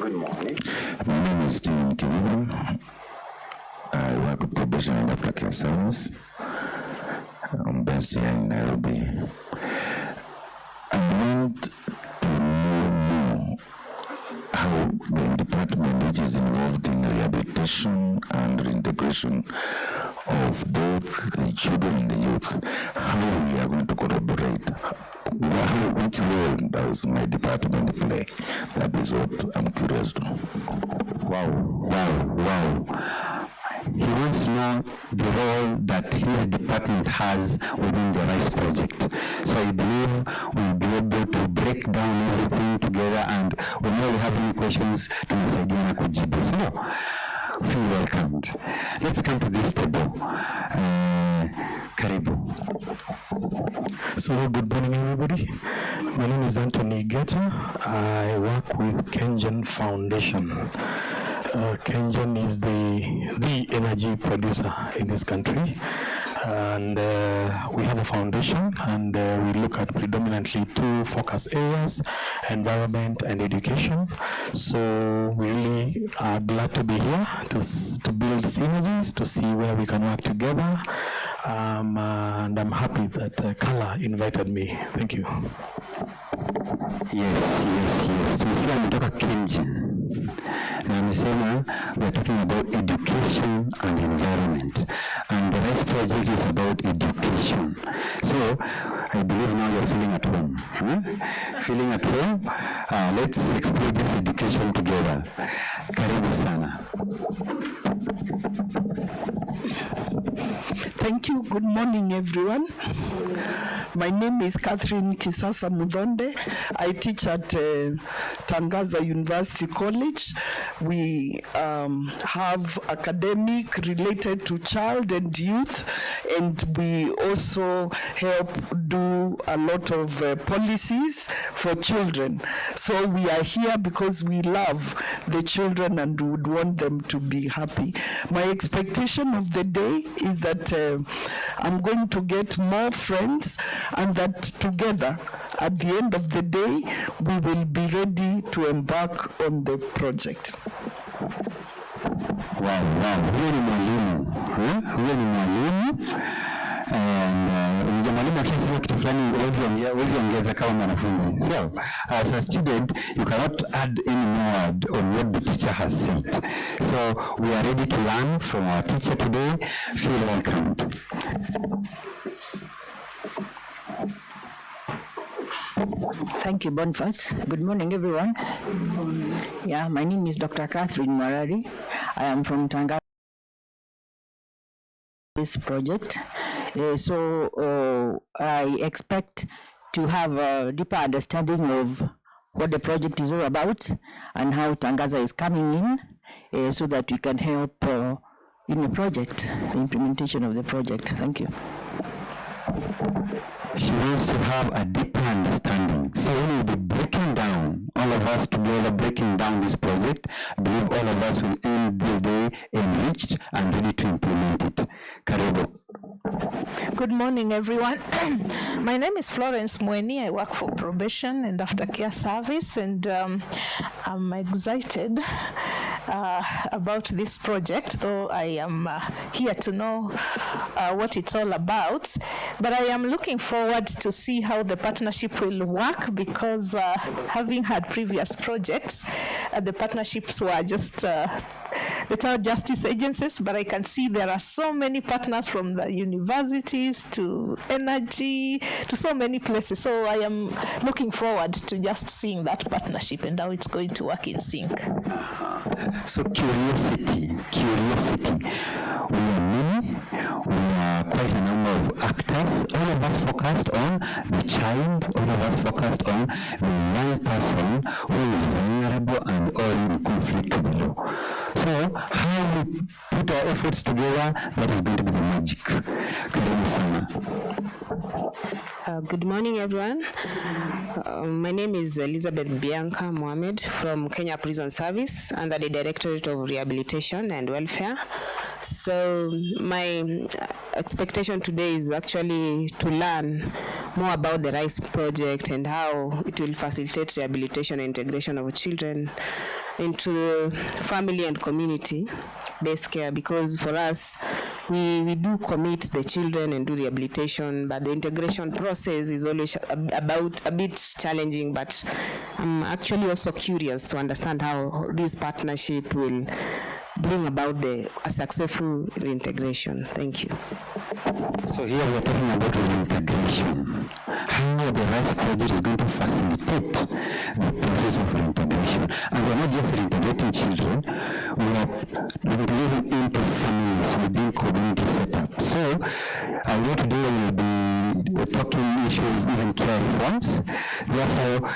Good morning. My name is Stephen Kivivu. I work with probation and aftercare service. I'm based here in Nairobi. I want to know more how the department, which is involved in rehabilitation and reintegration of both the children and the youth, how we are going to collaborate. Which role does my department play? That is what I'm curious to know. Wow. He wants to know the role that his department has within the RISE project. So I believe we'll be able to break down everything together, and whenever we have any questions, tunasaidiana kujibu. So, feel welcomed. Let's come to this table. Karibu. So good morning, everybody. My name is Anthony Geta. I work with Kengen Foundation. Kengen is the energy producer in this country, and we have a foundation, and we look at predominantly two focus areas: environment and education. So we really are glad to be here to build synergies, to see where we can work together, and I'm happy that Kala invited me. Thank you. Yes. Tumesikia ametoka Kengen na amesema we are talking about education and environment, and the RISE project is about education. So I believe now you're feeling at home. Feeling at home? Let's explore this education together. Karibu sana. Thank you. Good morning, everyone. My name is Catherine Kisasa Mudonde. I teach at Tangaza University College. We have academic related to child and youth, and we also help do a lot of policies for children. So we are here because we love the children and would want them to be happy. My expectation of the day is that I'm going to get more friends, and that together, at the end of the day, we will be ready to embark on the project. Wow. Huyo ni mwalimu. And mwalimu akisema kitu fulani huwezi ongeza kama mwanafunzi. So, as a student, you cannot add any more on what the teacher has said. So, we are ready to learn from our teacher today. Feel welcomed. Thank you, Boniface. Good morning, everyone. Yeah, my name is Dr. Catherine Marari. I am from Tangaza. This project. I expect to have a deeper understanding of what the project is all about and how Tangaza is coming in, so that we can help in the project, the implementation of the project. Thank you. She wants to have a deeper understanding. So we will be breaking down, all of us together breaking down this project. I believe all of us will end this day enriched and ready to implement it. Karibu. Good morning, everyone. My name is Florence Mweni. I work for probation and aftercare service, and I'm excited about this project, though I am here to know what it's all about. But I am looking forward to see how the partnership will work, because having had previous projects, the partnerships were just the child justice agencies, but I can see there are so many partners from the universities to energy to so many places. So I am looking forward to just seeing that partnership and how it's going to work in sync. So curiosity. We are many, we are quite a number of actors. All of us focused on the child, all of us focused on the young person who is vulnerable and or in conflict with the law. So how we put our efforts together, that is going to be the magic. Karibu sana. Good morning, everyone. My name is Elizabeth Bianca Mohamed from Kenya Prison Service under the Directorate of Rehabilitation and Welfare. So my expectation today is actually to learn more about the RISE project and how it will facilitate rehabilitation and integration of children into family and community-based care, because for us, we do commit the children and do rehabilitation, but the integration process is always about a bit challenging, but I'm actually also curious to understand how this partnership will bring about a successful reintegration. Thank you. So here we are talking about reintegration. How the RISE project is going to facilitate the process of reintegration. And we're not just reintegrating children, we are reintegrating into families within community setup. So I know today we will be talking issues, even care reforms. Therefore,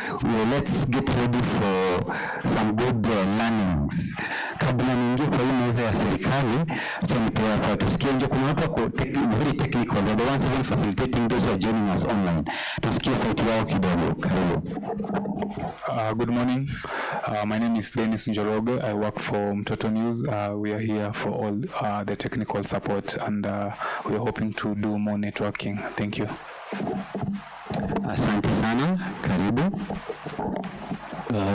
let's get ready for some good learnings. Kabla niingie kwa hii meza ya serikali, acha nipewe hapa tusikie nje kuna watu wako very technical, they're the ones even facilitating those who are joining us online. Tusikie sauti yao kidogo. Karibu. Good morning. My name is Dennis Njoroge. I work for Mtoto News. We are here for all the technical support, and we are hoping to do more networking. Thank you. Asante sana. Karibu.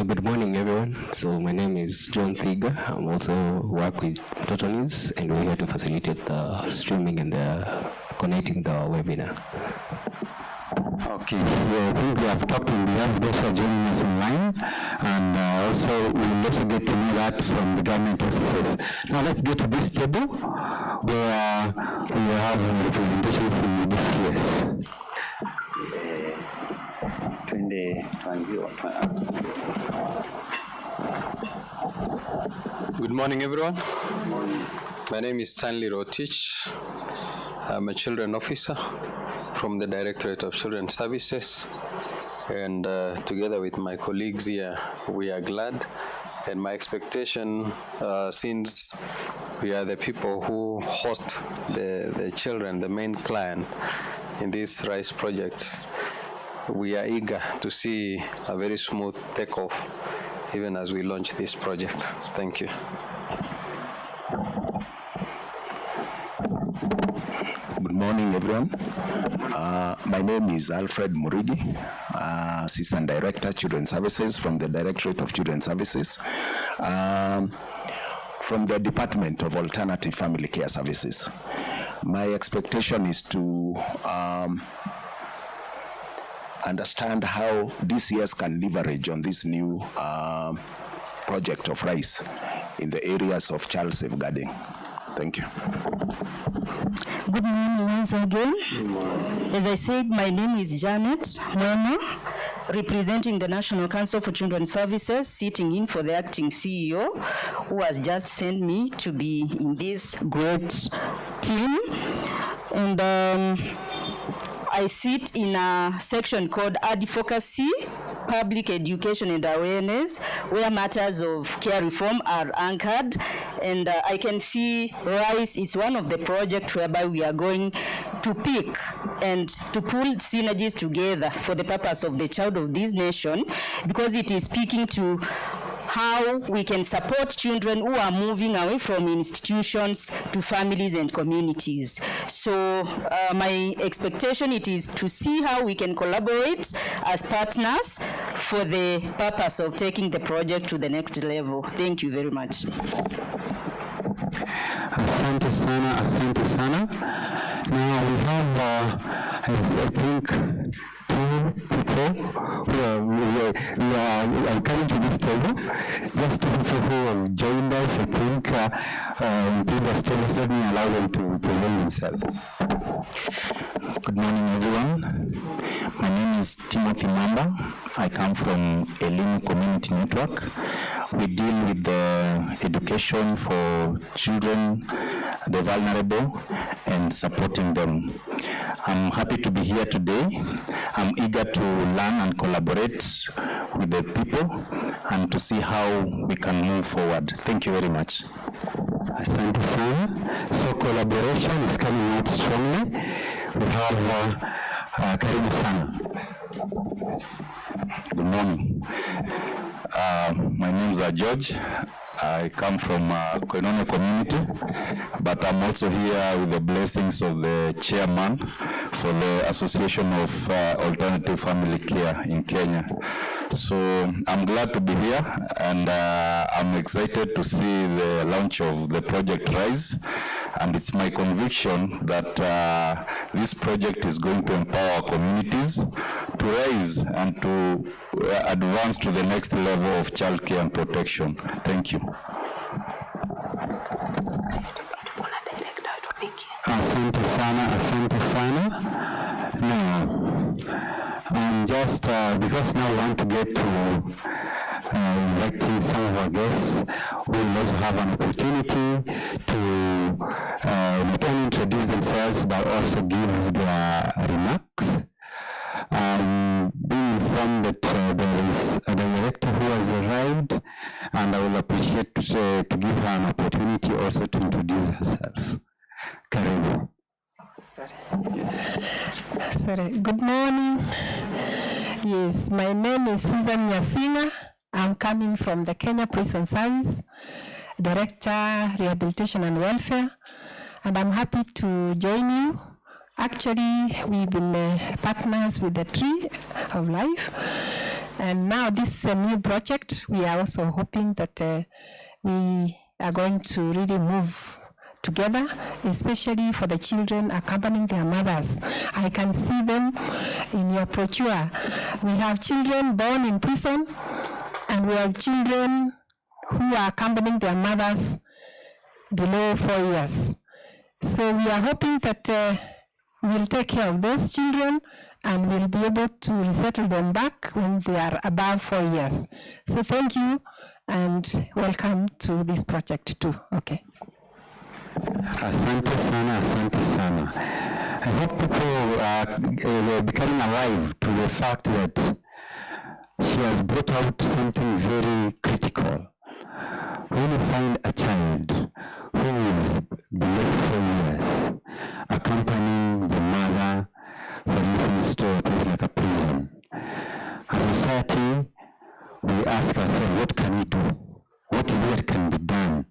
Good morning, everyone. So my name is John Thiga. I'm also work with Mtoto News, and we're here to facilitate the streaming and the connecting the webinar. Okay, I think we have talked on behalf of those who are joining us online, and also we will also get to know that from the government offices. Now let's get to this table where we have a representation from the DCS. Good morning, everyone. My name is Stanley Rotich. I'm a children officer from the Directorate of Children's Services, and together with my colleagues here, we are glad. And my expectation, since we are the people who host the children, the main client in this RISE project, we are eager to see a very smooth takeoff even as we launch this project. Thank you. Good morning, everyone. My name is Alfred Muridi, Assistant Director, Children's Services from the Directorate of Children's Services, from the Department of Alternative Family Care Services. My expectation is to understand how DCS can leverage on this new project of RISE in the areas of child safeguarding. Thank you. Good morning once again. As I said, my name is Janet Mwena, representing the National Council for Children's Services, sitting in for the acting CEO, who has just sent me to be in this great team. And I sit in a section called Advocacy, Public Education and Awareness, where matters of care reform are anchored. And I can see RISE is one of the projects whereby we are going to pick and to pull synergies together for the purpose of the child of this nation, because it is speaking to how we can support children who are moving away from institutions to families and communities. So my expectation it is to see how we can collaborate as partners for the purpose of taking the project to the next level. Thank you very much. Asante sana, asante sana. Now we have, I think, two people who are coming to this table. Just two people who have joined us, I think, in previous tables. Let me allow them to present themselves. Good morning, everyone. My name is Timothy Mamba. I come from Elimu Community Network. We deal with the education for children, the vulnerable, and supporting them. I'm happy to be here today. I'm eager to learn and collaborate with the people and to see how we can move forward. Thank you very much. Asante sana. So collaboration is coming out strongly. We have karibu sana. Good morning. My name is George. I come from Koinonia community, but I'm also here with the blessings of the chairman for the Association of Alternative Family Care in Kenya. So I'm glad to be here, and I'm excited to see the launch of the project RISE, and it's my conviction that this project is going to empower communities to rise and to advance to the next level of childcare and protection. Thank you. Asante sana, asante sana. Now, just because now we want to get to inviting some of our guests, we'll also have an opportunity to not only introduce themselves but also give their remarks. Being informed that there is a director who has arrived, and I will appreciate to give her an opportunity also to introduce herself. Karibu. Sorry. Good morning. Yes, my name is Susan Nyasinga. I'm coming from the Kenya Prison Service, Director, Rehabilitation and Welfare, and I'm happy to join you. Actually, we've been partners with the Tree of Life, and now this is a new project. We are also hoping that we are going to really move together, especially for the children accompanying their mothers. I can see them in your brochure. We have children born in prison, and we have children who are accompanying their mothers below 4 years. So we are hoping that we'll take care of those children and we'll be able to resettle them back when they are above 4 years. So thank you and welcome to this project too. Okay. Asante sana, asante sana. I hope people are becoming alive to the fact that she has brought out something very critical. When you find a child who is below 4 years accompanying the mother, for instance, to a place like a prison, as a society, we ask ourselves, what can we do? What is it that can be done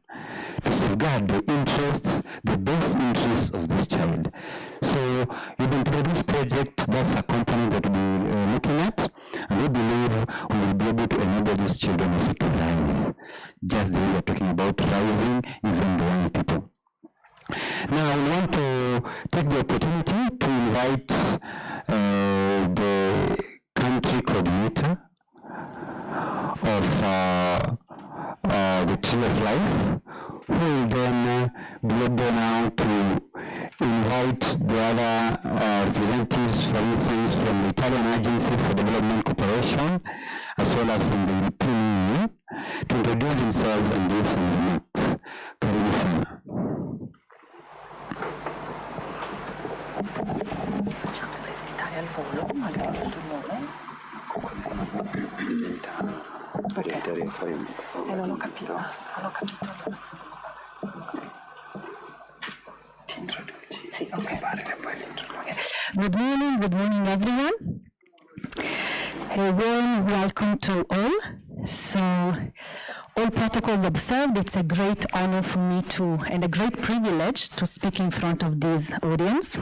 to safeguard the interests, the best interests of this child? So even through this project, that's a component that we'll be looking at, and we believe we will be able to enable these children also to rise, just the way we're talking about rising even the young people. Now, I want to take the opportunity to invite the country coordinator of the Tree of Life, who will then be able now to invite the other representatives, for instance, from the Italian Agency for Development Cooperation, as well as from the European Union, to introduce themselves and give some remarks. Karibu sana. Non ho capito. Good morning everyone. A warm welcome to all. So, all protocols observed, it's a great honor for me and a great privilege to speak in front of this audience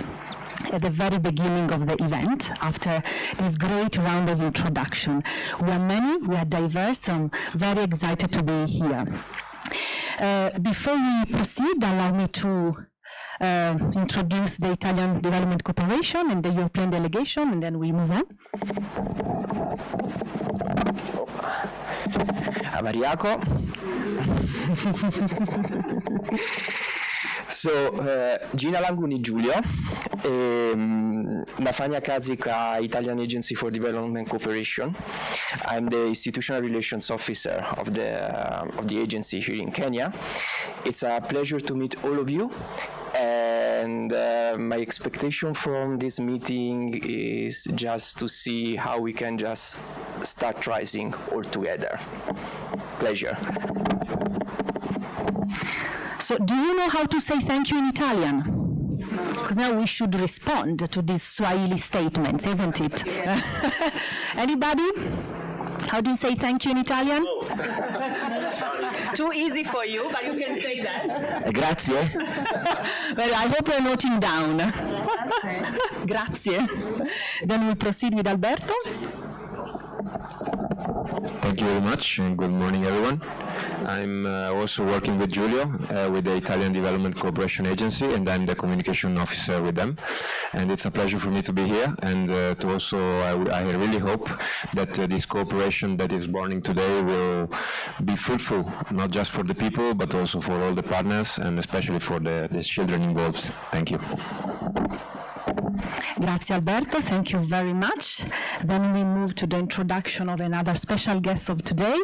at the very beginning of the event, after this great round of introduction. We are many, we are diverse, I'm very excited to be here. Before we proceed, allow me to introduce the Italian Development Cooperation and the European delegation, and then we move on. Amariako. So, jina langu ni Giulio, nafanya kazi kwa Italian Agency for Development Cooperation. I'm the Institutional Relations Officer of the agency here in Kenya. It's a pleasure to meet all of you, and my expectation from this meeting is just to see how we can just start rising all together. Pleasure. So, do you know how to say thank you in Italian? Because now we should respond to these Swahili statements, isn't it? Anybody? How do you say thank you in Italian? Too easy for you, but you can say that. Grazie. Well, I hope you're noting down. Grazie. Then we proceed with Alberto. Thank you very much, and good morning, everyone. I'm also working with Giulio with the Italian Development Cooperation Agency, and I'm the communication officer with them. And it's a pleasure for me to be here, and to also, I really hope that this cooperation that is burning today will be fruitful, not just for the people, but also for all the partners, and especially for the children involved. Thank you. Grazie Alberto, thank you very much. Then we move to the introduction of another special guest of today.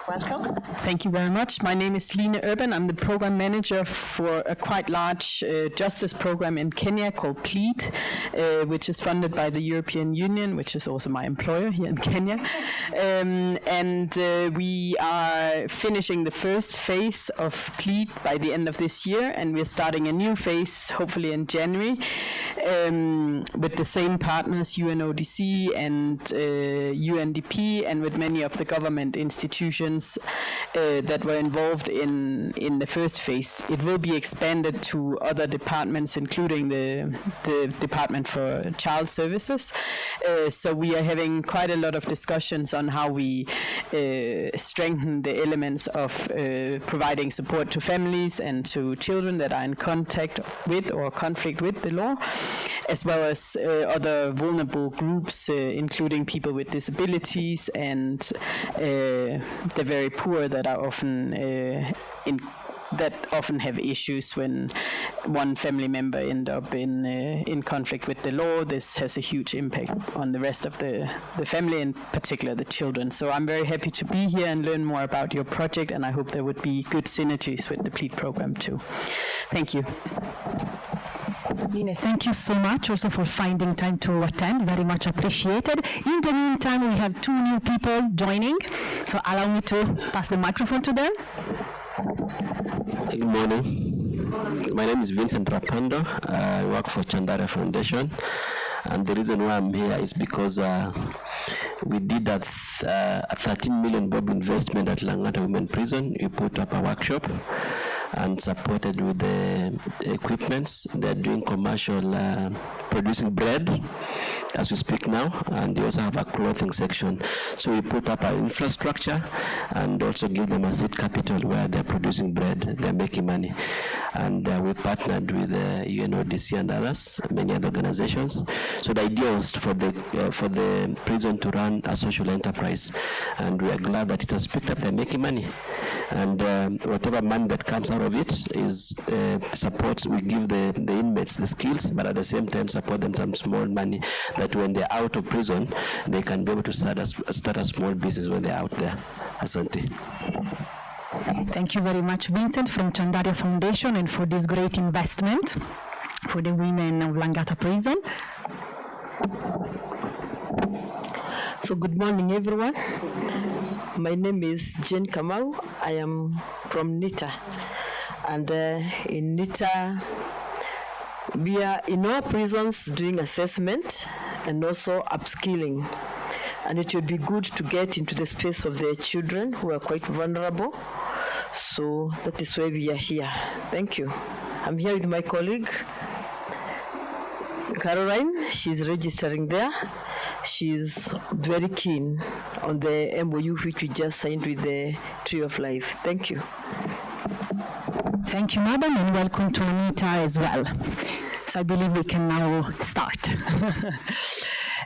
Welcome. Thank you very much. My name is Line Urban. I'm the program manager for a quite large justice program in Kenya called PLEAD, which is funded by the European Union, which is also my employer here in Kenya. We are finishing the first phase of PLEAD by the end of this year, and we're starting a new phase, hopefully in January, with the same partners, UNODC and UNDP, and with many of the government institutions that were involved in the first phase. It will be expanded to other departments, including the Department for Child Services. So we are having quite a lot of discussions on how we strengthen the elements of providing support to families and to children that are in contact with or conflict with the law, as well as other vulnerable groups, including people with disabilities and the very poor that are often often have issues when one family member end up in conflict with the law. This has a huge impact on the rest of the family, in particular the children. So I'm very happy to be here and learn more about your project, and I hope there would be good synergies with the PLEAD program too. Thank you. Line, thank you so much also for finding time to attend, very much appreciated. In the meantime, we have two new people joining, so allow me to pass the microphone to them. Good morning. My name is Vincent Rapando. I work for Chandaria Foundation, and the reason why I'm here is because we did a 13 million bob investment at Langata Women Prison. We put up a workshop and supported with the equipments. They're doing commercial, producing bread as we speak now, and they also have a clothing section. So we put up our infrastructure and also give them a seed capital where they're producing bread, they're making money. And we partnered with UNODC and others, many other organizations. So the idea was for the prison to run a social enterprise, and we are glad that it has picked up. They're making money, and whatever money that comes out of it is support. We give the inmates the skills, but at the same time support them some small money that when they're out of prison, they can be able to start a small business when they're out there. Asante. Thank you very much, Vincent, from Chandaria Foundation, and for this great investment for the women of Langata Prison. So good morning, everyone. My name is Jane Kamau. I am from NITA. And in NITA, we are in our prisons doing assessment and also upskilling. And it would be good to get into the space of the children who are quite vulnerable. So that is why we are here. Thank you. I'm here with my colleague, Caroline. She's registering there. She's very keen on the MOU which we just signed with the Tree of Life. Thank you. Thank you, madam, and welcome to Anita as well. So I believe we can now start.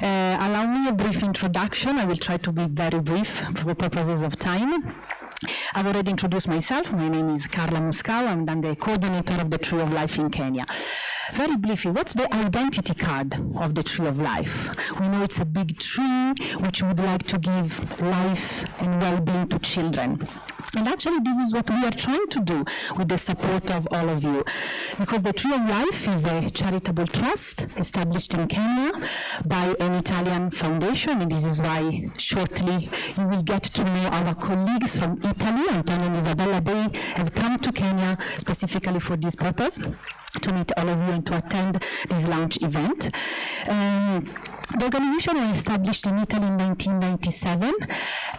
Allow me a brief introduction. I will try to be very brief for purposes of time. I've already introduced myself. My name is Carla Muscao, and I'm the coordinator of the Tree of Life in Kenya. Very briefly, what's the identity card of the Tree of Life? We know it's a big tree which would like to give life and well-being to children. And actually, this is what we are trying to do with the support of all of you. Because the Tree of Life is a charitable trust established in Kenya by an Italian foundation, and this is why shortly you will get to know our colleagues from Italy. Antonio and Isabella, they have come to Kenya specifically for this purpose, to meet all of you and to attend this launch event. The organization was established in Italy in 1997,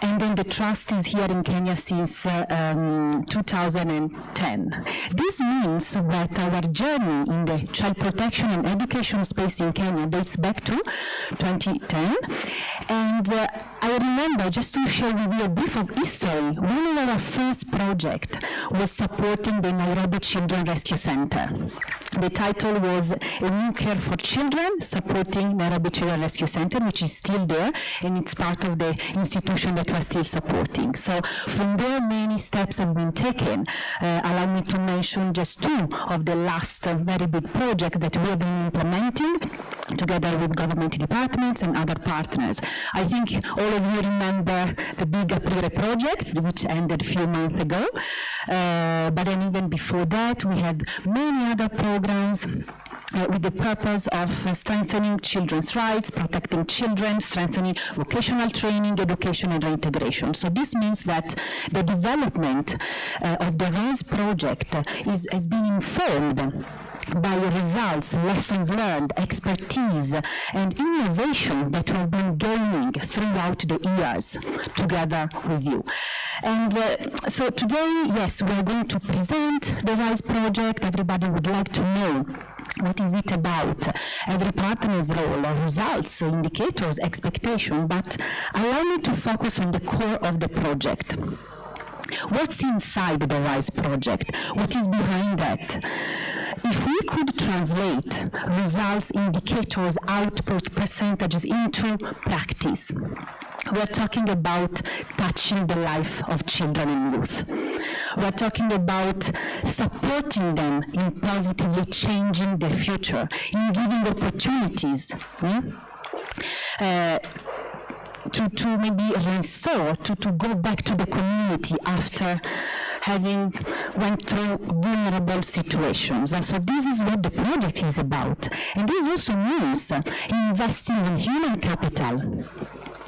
and then the trust is here in Kenya since 2010. This means that our journey in the child protection and education space in Kenya dates back to 2010. And I remember, just to share with you a brief of history, one of our first projects was supporting the Nairobi Children Rescue Center. The title was A New Care for Children, Supporting Nairobi Children Rescue Center, which is still there, and it's part of the institution that we're still supporting. So from there, many steps have been taken. Allow me to mention just two of the last very big projects that we have been implementing together with government departments and other partners. I think all of you remember the big Aprire project, which ended a few months ago. But then even before that, we had many other programs with the purpose of strengthening children's rights, protecting children, strengthening vocational training, education, and reintegration. So this means that the development of the RISE project has been informed by results, lessons learned, expertise, and innovations that we've been gaining throughout the years together with you. And so today, yes, we're going to present the RISE project. Everybody would like to know what is it about, every partner's role, results, indicators, expectation, but allow me to focus on the core of the project. What's inside the RISE project? What is behind that? If we could translate results, indicators, output percentages into practice, we're talking about touching the life of children and youth. We're talking about supporting them in positively changing the future, in giving opportunities. To maybe restore, to go back to the community after having went through vulnerable situations. And so this is what the project is about. And this also means investing in human capital.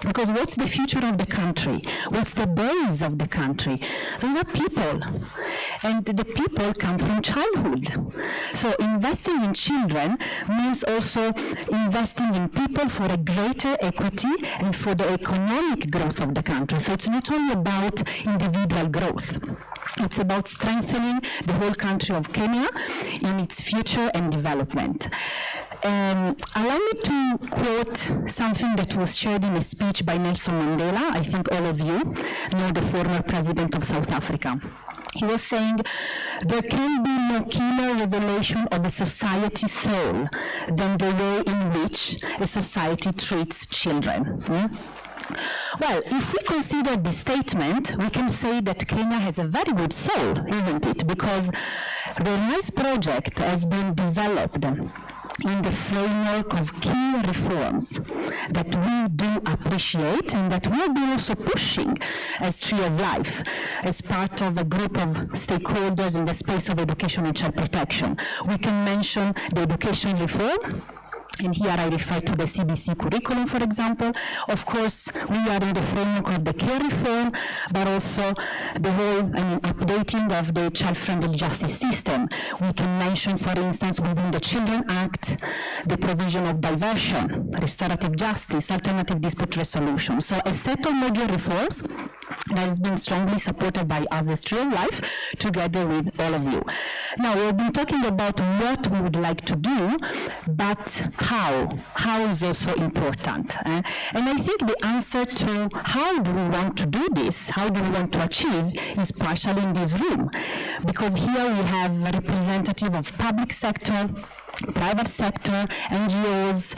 Because what's the future of the country? What's the base of the country? Those are people. And the people come from childhood. So investing in children means also investing in people for a greater equity and for the economic growth of the country. So it's not only about individual growth. It's about strengthening the whole country of Kenya in its future and development. Allow me to quote something that was shared in a speech by Nelson Mandela. I think all of you know the former president of South Africa. He was saying, there can be no keener revelation of a society's soul than the way in which a society treats children. Well, if we consider this statement, we can say that Kenya has a very good soul, isn't it? Because the RISE project has been developed in the framework of key reforms that we do appreciate and that we'll be also pushing as Tree of Life as part of a group of stakeholders in the space of education and child protection. We can mention the education reform. And here I refer to the CBC curriculum, for example. Of course, we are in the framework of the care reform, but also the whole updating of the child-friendly justice system. We can mention, for instance, within the Children Act, the provision of diversion, restorative justice, alternative dispute resolution. So a set of major reforms that has been strongly supported by us as Tree of Life, together with all of you. Now, we've been talking about what we would like to do, but how is also important. And I think the answer to how do we want to do this, how do we want to achieve, is partially in this room. Because here we have a representative of public sector, private sector, NGOs,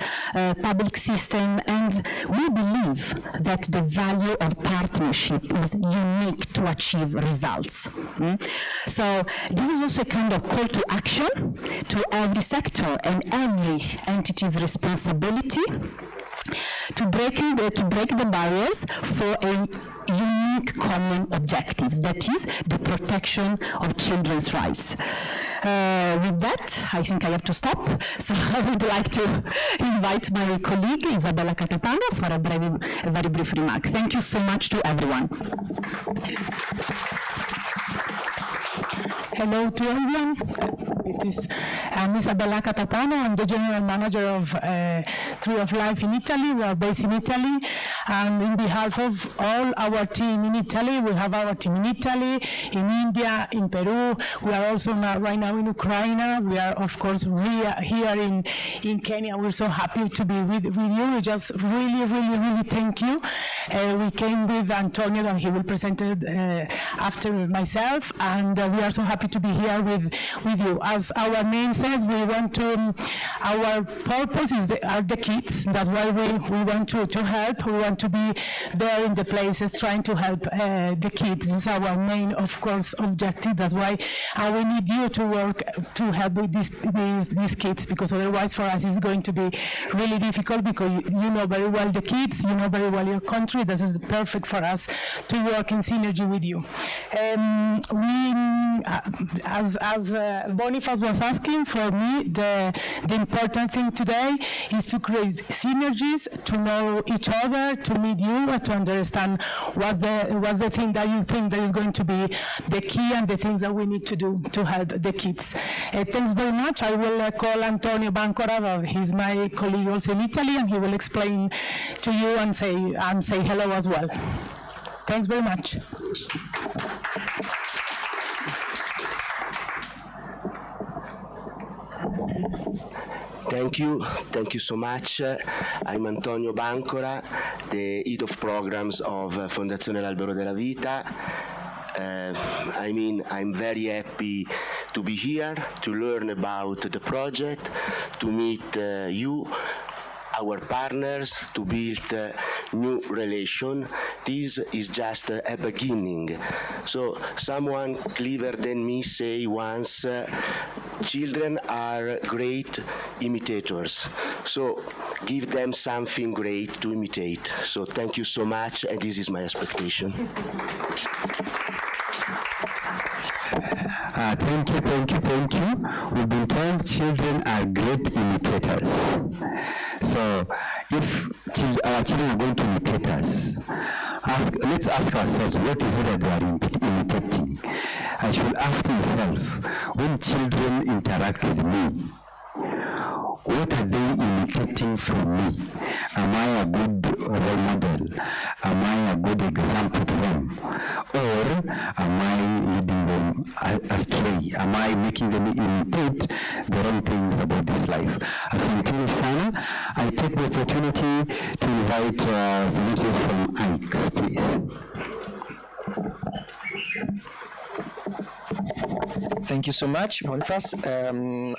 public system, and we believe that the value of partnership is unique to achieve results. So this is also a kind of call to action to every sector and every entity's responsibility to break the barriers for a unique common objectives, that is the protection of children's rights. With that, I think I have to stop. So I would like to invite my colleague, Isabella Catapano, for a very brief remark. Thank you so much to everyone. Hello to everyone. It is I'm Isabella Catapano. I'm the general manager of Tree of Life in Italy. We are based in Italy, and in behalf of all our team in Italy, we have our team in Italy, in India, in Peru. We are also right now in Ukraine. We are, of course, here in Kenya. We're so happy to be with you. We just really thank you. We came with Antonio, and he will present it after myself, and we are so happy to be here with you. As our name says, we want to, our purpose are the kids. That's why we want to help. We want to be there in the places trying to help the kids. This is our main, of course, objective. That's why we need you to work to help with these kids, because otherwise for us it's going to be really difficult, because you know very well the kids, you know very well your country. This is perfect for us to work in synergy with you. As Boniface was asking, for me the important thing today is to create synergies, to know each other, to meet you, to understand what's the thing that you think that is going to be the key and the things that we need to do to help the kids. Thanks very much. I will call Antonio Bancora. He's my colleague also in Italy, and he will explain to you and say hello as well. Thanks very much. Thank you so much. I'm Antonio Bancora, the Head of Programs of Fondazione L'Albero della Vita. I'm very happy to be here, to learn about the project, to meet you, our partners, to build new relation. This is just a beginning. So someone clever than me say once, children are great imitators. So give them something great to imitate. So thank you so much, and this is my expectation. Thank you. We've been told children are great imitators. So if our children are going to imitate us, let's ask ourselves, what is it that they are imitating? I should ask myself, when children interact with me, what are they imitating from me? Am I a good role model? Am I a good example to them? Or am I leading them astray? Am I making them imitate the wrong things about this life? Asanteni sana. I take the opportunity to invite volunteers from AICS, please. Thank you so much, Boniface.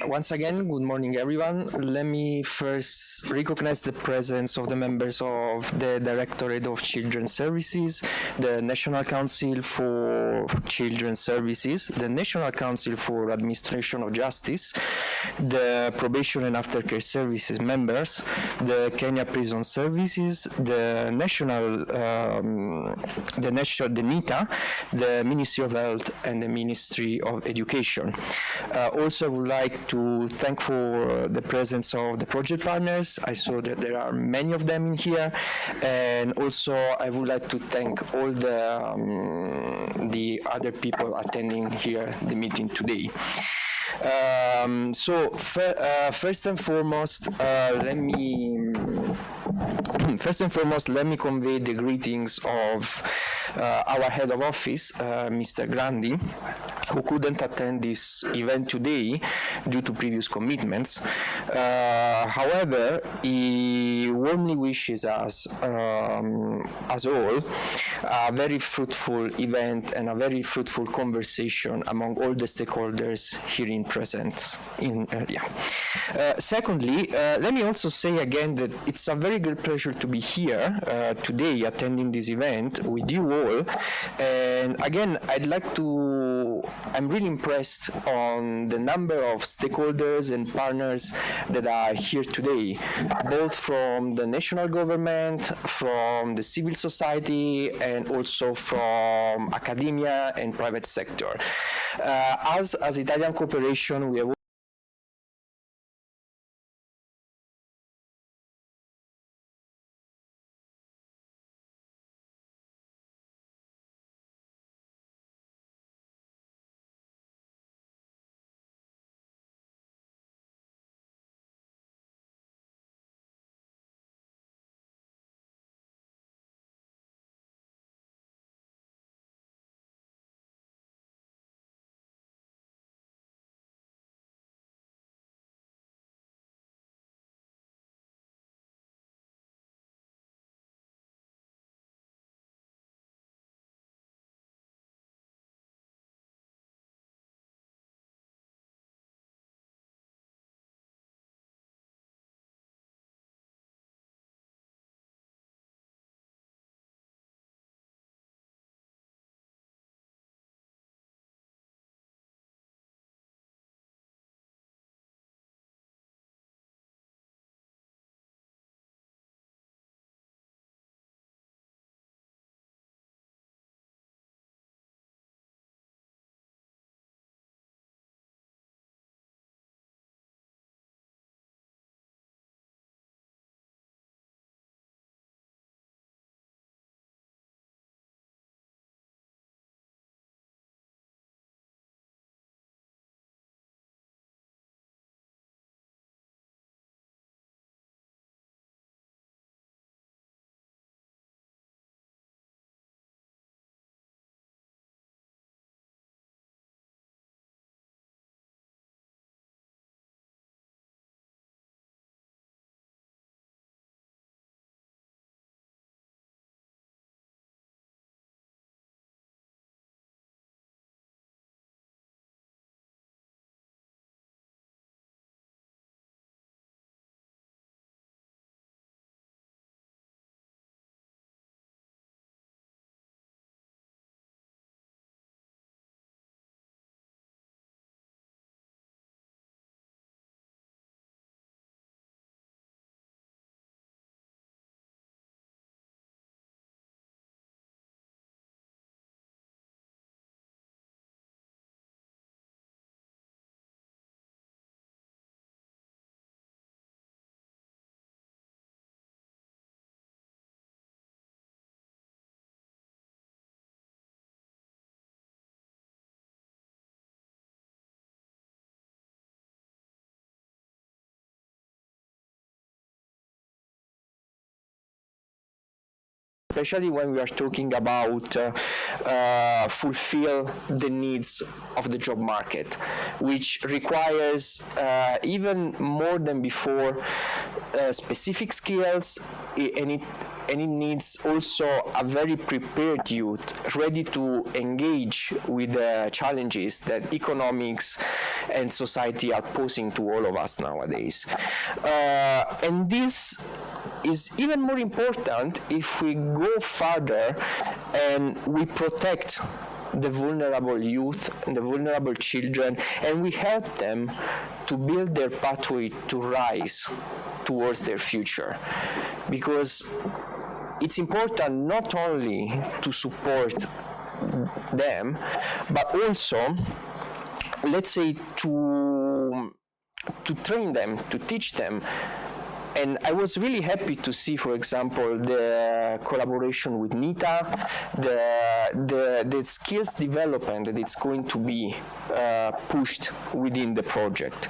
Once again, good morning, everyone. Let me first recognize the presence of the members of the Directorate of Children's Services, the National Council for Children's Services, the National Council for Administration of Justice, the Probation and Aftercare Services members, the Kenya Prison Services, the NITA, the Ministry of Health, and the Ministry of Education. Also, I would like to thank for the presence of the project partners. I saw that there are many of them in here, and also I would like to thank all the other people attending here the meeting today. First and foremost, let me convey the greetings of our head of office, Mr. Grandi, who couldn't attend this event today due to previous commitments. However, he warmly wishes us all a very fruitful event and a very fruitful conversation among all the stakeholders here in present. Secondly, let me also say again that it's a very great pleasure to be here today attending this event with you all. And again, I'm really impressed on the number of stakeholders and partners that are here today, both from the national government, from the civil society, and also from academia and private sector. As Italian Cooperation, we have especially when we are talking about fulfill the needs of the job market, which requires even more than before specific skills, and it needs also a very prepared youth, ready to engage with the challenges that economics and society are posing to all of us nowadays. And this is even more important if we go further and we protect the vulnerable youth and the vulnerable children, and we help them to build their pathway to rise towards their future. Because it's important not only to support them, but also, let's say, to train them, to teach them. And I was really happy to see, for example, the collaboration with NITA, the skills development that it's going to be pushed within the project.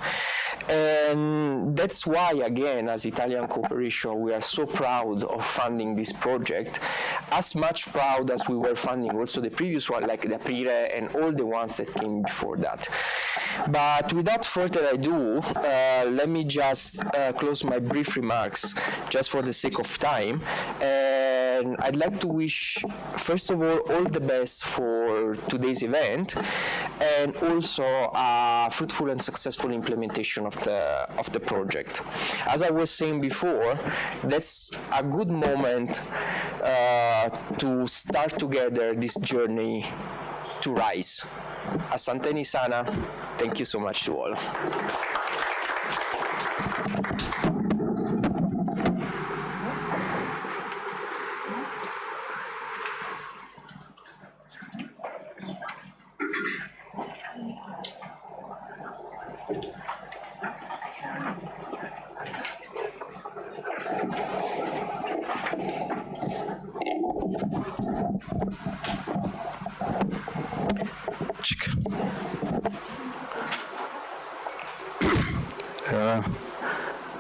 And that's why, again, as Italian Cooperation, we are so proud of funding this project, as much proud as we were funding also the previous one, like the Aprire and all the ones that came before that. But without further ado, let me just close my brief remarks, just for the sake of time. And I'd like to wish, first of all the best for today's event, and also a fruitful and successful implementation of the project. As I was saying before, that's a good moment to start together this journey to rise. Asante ni sana. Thank you so much to all.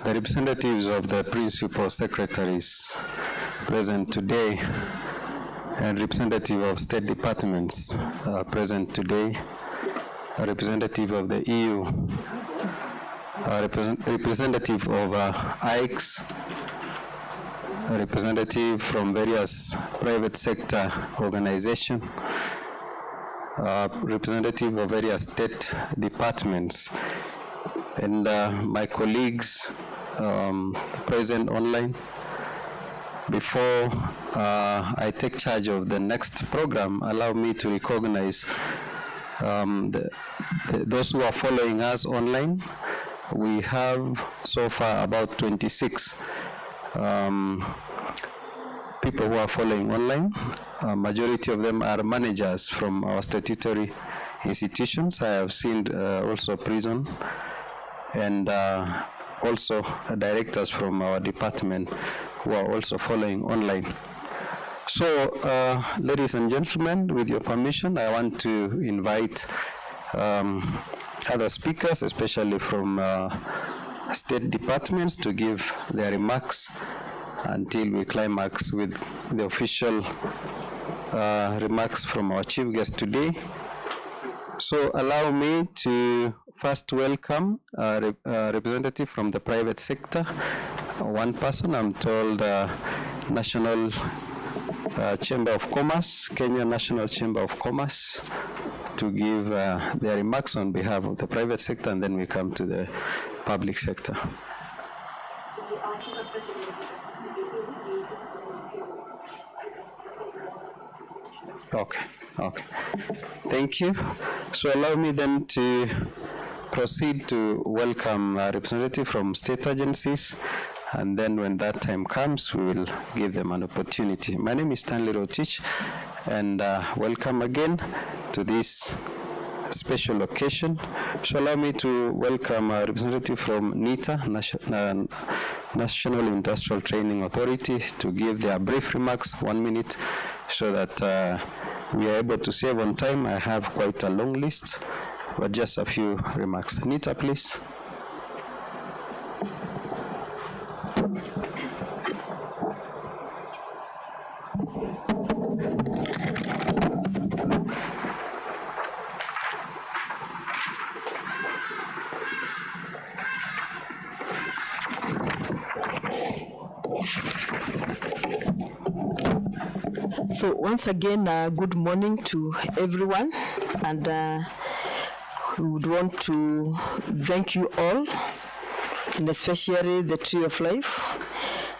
The representatives of the principal secretaries present today and representative of state departments present today, a representative of the EU, a representative of ICE, a representative from various private sector organizations, representative of various state departments, and my colleagues present online. Before I take charge of the next program, allow me to recognize those who are following us online. We have so far about 26 people who are following online. Majority of them are managers from our statutory institutions. I have seen also prison, and also directors from our department who are also following online. So, ladies and gentlemen, with your permission, I want to invite other speakers, especially from state departments, to give their remarks until we climax with the official remarks from our chief guest today. So allow me to first welcome a representative from the private sector. One person, I'm told, National Chamber of Commerce, Kenya National Chamber of Commerce, to give their remarks on behalf of the private sector, and then we come to the public sector. Okay. Thank you. So allow me then to proceed to welcome a representative from state agencies, and then when that time comes, we will give them an opportunity. My name is Stanley Rotich, and welcome again to this special occasion. So allow me to welcome a representative from NITA, National Industrial Training Authority, to give their brief remarks, 1 minute, so that we are able to save on time. I have quite a long list, but just a few remarks. NITA, please. So once again, good morning to everyone, and we would want to thank you all, and especially the Tree of Life,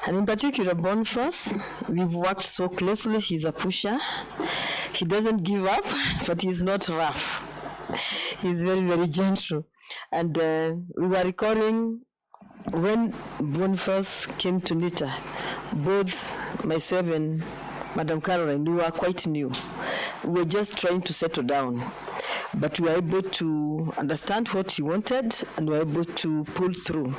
and in particular Boniface. We've worked so closely. He's a pusher. He doesn't give up, but he's not rough. He's very, very gentle. And we were recalling when Boniface came to NITA, both myself and Madam Caroline, we were quite new. We were just trying to settle down. But we were able to understand what he wanted, and we were able to pull through.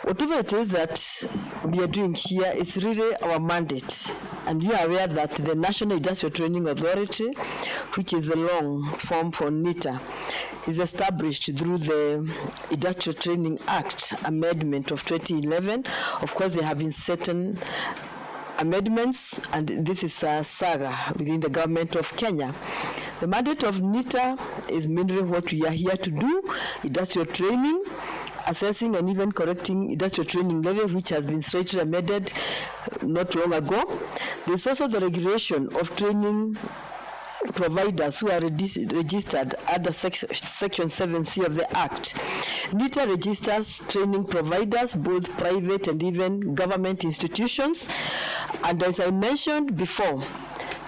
Whatever it is that we are doing here is really our mandate. And you are aware that the National Industrial Training Authority, which is the long form for NITA, is established through the Industrial Training Act amendment of 2011. Of course, there have been certain amendments, and this is a saga within the government of Kenya. The mandate of NITA is mainly what we are here to do: industrial training, assessing and even correcting industrial training level, which has been slightly amended not long ago. There's also the regulation of training providers who are registered under Section 7C of the Act. NITA registers training providers, both private and even government institutions. And as I mentioned before,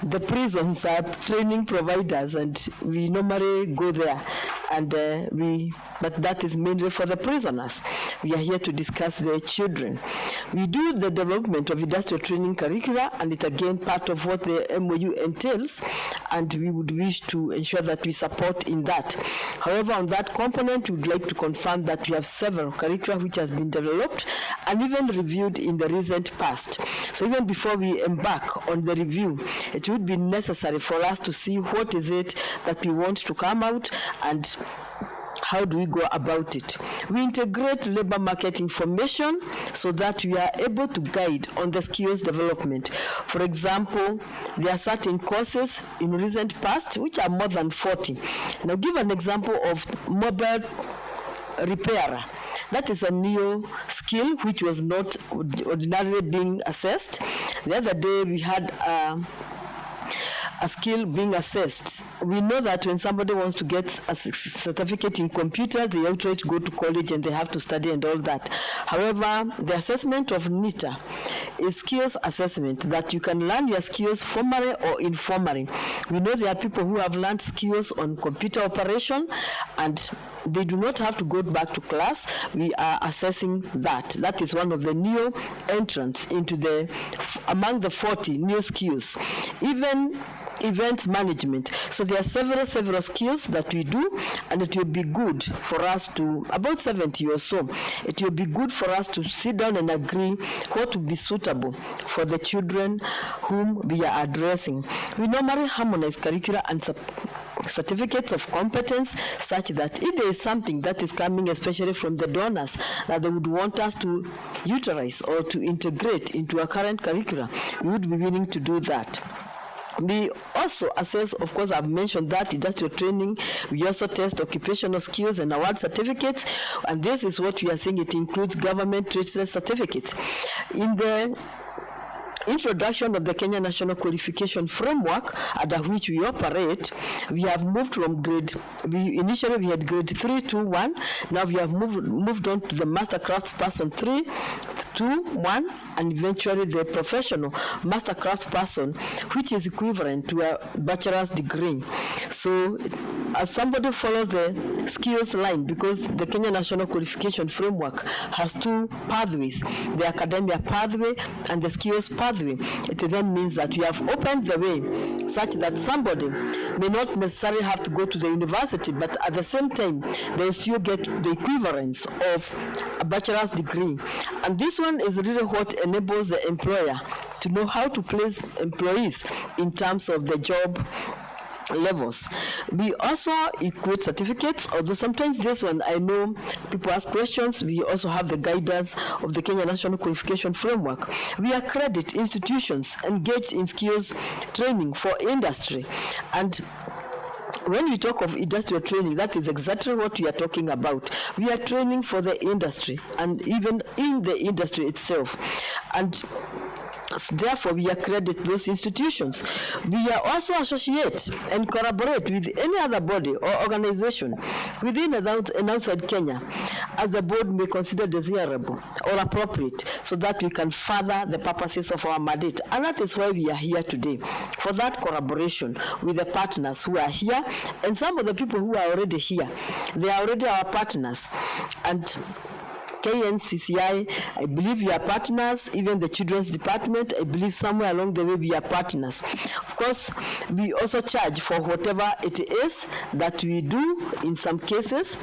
the prisons are training providers, and we normally go there, and but that is mainly for the prisoners. We are here to discuss the children. We do the development of industrial training curricula, and it's again part of what the MOU entails, and we would wish to ensure that we support in that. However, on that component, we would like to confirm that we have several curricula which has been developed and even reviewed in the recent past. So even before we embark on the review, it would be necessary for us to see what is it that we want to come out, and how do we go about it. We integrate labor market information so that we are able to guide on the skills development. For example, there are certain courses in recent past which are more than 40. Now, give an example of mobile repairer. That is a new skill which was not ordinarily being assessed. The other day we had a skill being assessed. We know that when somebody wants to get a certificate in computers, they outright go to college and they have to study and all that. However, the assessment of NITA is skills assessment, that you can learn your skills formally or informally. We know there are people who have learned skills on computer operation, and they do not have to go back to class. We are assessing that. That is one of the new entrants into among the 40 new skills. Even event management. So there are several skills that we do, and it will be good for us to, about 70 or so, it will be good for us to sit down and agree what would be suitable for the children whom we are addressing. We normally harmonize curricula and certificates of competence, such that if there is something that is coming, especially from the donors, that they would want us to utilize or to integrate into our current curricula, we would be willing to do that. We also assess, of course, I've mentioned that industrial training. We also test occupational skills and award certificates, and this is what we are saying. It includes government trade certificates. In the introduction of the Kenya National Qualification Framework, under which we operate, we have moved from initially we had grade 3 to 1. Now we have moved on to the Master Craftsperson 3 to 1, and eventually the professional Master Craftsperson, which is equivalent to a bachelor's degree. So as somebody follows the skills line, because the Kenya National Qualification Framework has two pathways, the academia pathway and the skills pathway. It then means that we have opened the way such that somebody may not necessarily have to go to the university, but at the same time, they still get the equivalence of a bachelor's degree. And this one is really what enables the employer to know how to place employees in terms of the job levels. We also equate certificates, although sometimes this one, I know people ask questions. We also have the guidance of the Kenya National Qualification Framework. We accredit institutions engaged in skills training for industry. And when we talk of industrial training, that is exactly what we are talking about. We are training for the industry, and even in the industry itself. And Therefore, we accredit those institutions. We are also associate and collaborate with any other body or organization within and outside Kenya as the board may consider desirable or appropriate, so that we can further the purposes of our mandate. And that is why we are here today, for that collaboration with the partners who are here, and some of the people who are already here. They are already our partners. And KNCCI, I believe we are partners. Even the Children's Department, I believe somewhere along the way we are partners. Of course, we also charge for whatever it is that we do in some cases,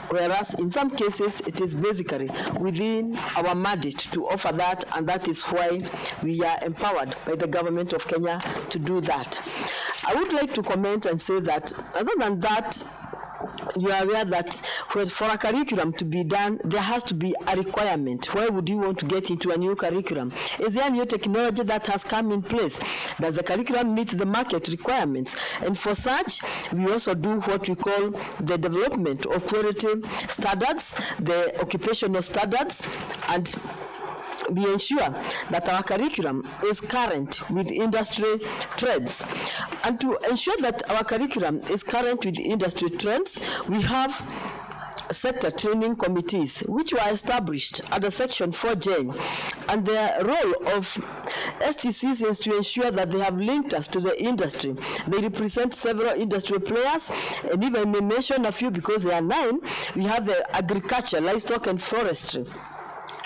whereas in some cases it is basically within our mandate to offer that, and that is why we are empowered by the government of Kenya to do that. I would like to comment and say that other than that, you are aware that for a curriculum to be done, there has to be a requirement. Why would you want to get into a new curriculum? Is there new technology that has come in place? Does the curriculum meet the market requirements? And for such, we also do what we call the development of quality standards, the occupational standards, and we ensure that our curriculum is current with industry trends. And to ensure that our curriculum is current with industry trends, we have sector training committees which were established under Section 4J, and the role of STCs is to ensure that they have linked us to the industry. They represent several industry players, and if I may mention a few because there are 9, we have the agriculture, livestock and forestry,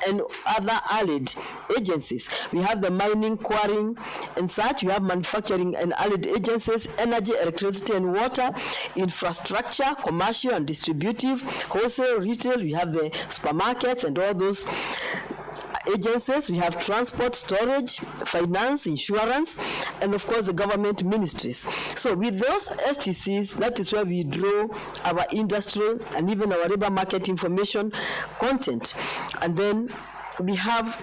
and other allied agencies. We have the mining, quarrying, and such. We have manufacturing and allied agencies, energy, electricity and water, infrastructure, commercial and distributive, wholesale, retail. We have the supermarkets and all those agencies. We have transport, storage, finance, insurance, and of course the government ministries. So with those STCs, that is where we draw our industry and even our labor market information content. And then we have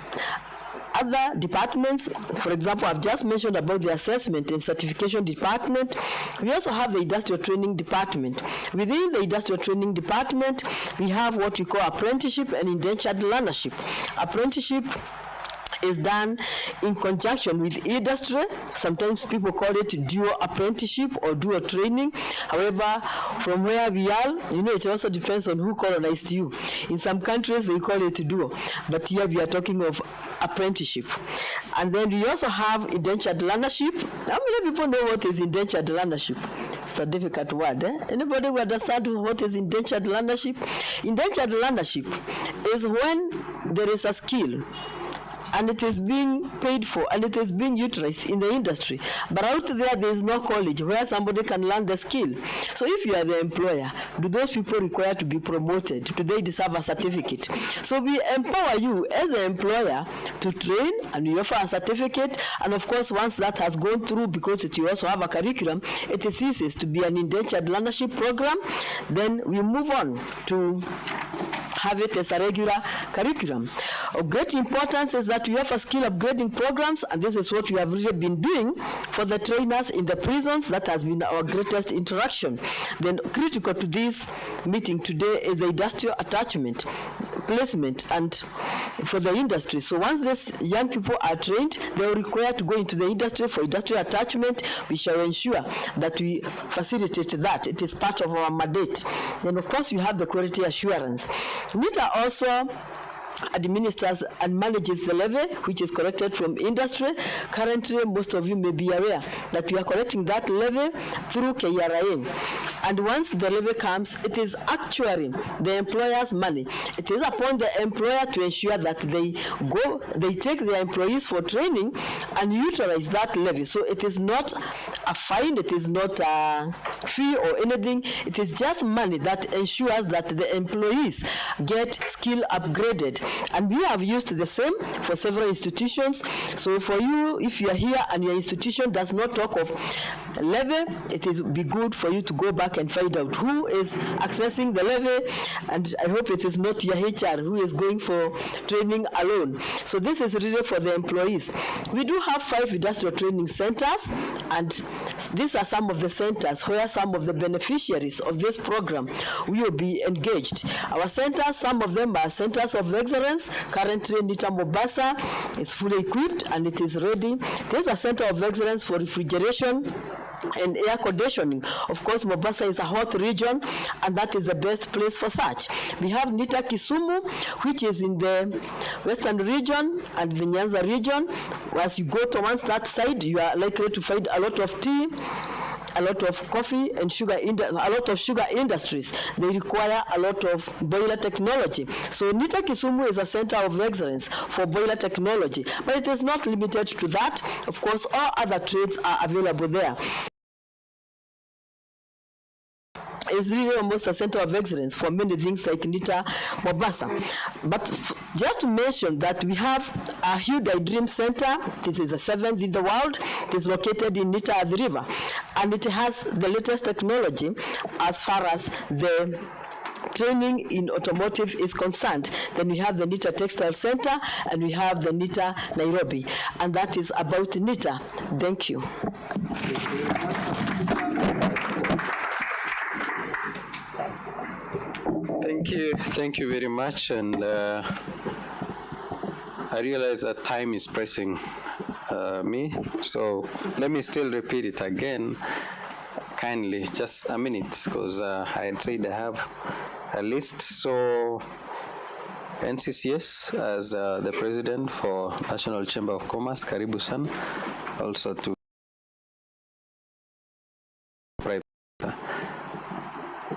other departments. For example, I've just mentioned about the assessment and certification department. We also have the industrial training department. Within the industrial training department, we have what we call apprenticeship and indentured learnership. Apprenticeship is done in conjunction with industry. Sometimes people call it dual apprenticeship or dual training. However, from where we are, it also depends on who colonized you. In some countries, they call it dual, but here we are talking of apprenticeship. And then we also have indentured learnership. How many people know what is indentured learnership? It's a difficult word. Anybody who understands what is indentured learnership? Indentured learnership is when there is a skill and it is being paid for and it is being utilized in the industry, but out there is no college where somebody can learn the skill. So if you are the employer, do those people require to be promoted? Do they deserve a certificate? So we empower you as the employer to train, and we offer a certificate. And of course, once that has gone through, because you also have a curriculum, it ceases to be an indentured learnership program. Then we move on to have it as a regular curriculum. Of great importance is that we offer skill upgrading programs, and this is what we have really been doing for the trainers in the prisons. That has been our greatest interaction. Then critical to this meeting today is the industrial attachment, placement, and for the industry. So once these young people are trained, they are required to go into the industry for industrial attachment. We shall ensure that we facilitate that. It is part of our mandate. Then of course we have the quality assurance. NITA also administers and manages the levy which is collected from industry. Currently, most of you may be aware that we are collecting that levy through KRA. And once the levy comes, it is actually the employer's money. It is upon the employer to ensure that they take their employees for training and utilize that levy. So it is not a fine, it is not a fee or anything. It is just money that ensures that the employees get skill upgraded. And we have used the same for several institutions. So for you, if you are here and your institution does not talk of levy, it is be good for you to go back back and find out who is accessing the levy, and I hope it is not your HR who is going for training alone. So this is really for the employees. We do have 5 industrial training centers, and these are some of the centers where some of the beneficiaries of this program will be engaged. Our centers, some of them are centers of excellence. Currently, NITA Mombasa is fully equipped and it is ready. There's a center of excellence for refrigeration and air conditioning. Of course, Mombasa is a hot region, and that is the best place for such. We have NITA Kisumu, which is in the western region and the Nyanza region. As you go towards that side, you are likely to find a lot of tea, a lot of coffee and sugar, a lot of sugar industries. They require a lot of boiler technology. So NITA Kisumu is a center of excellence for boiler technology, but it is not limited to that. Of course, all other trades are available there. It's really almost a center of excellence for many things like NITA Mombasa. But just to mention that we have a Hyundai Dream Center. This is the 7th in the world. It is located in NITA at the river, and it has the latest technology as far as the training in automotive is concerned. Then we have the NITA Textile Center, and we have the NITA Nairobi, and that is about NITA. Thank you. Thank you very much, and I realize that time is pressing me, so let me still repeat it again, kindly, just a minute, because I had said I have a list. So NCCS, as the president for National Chamber of Commerce, karibu sana, also to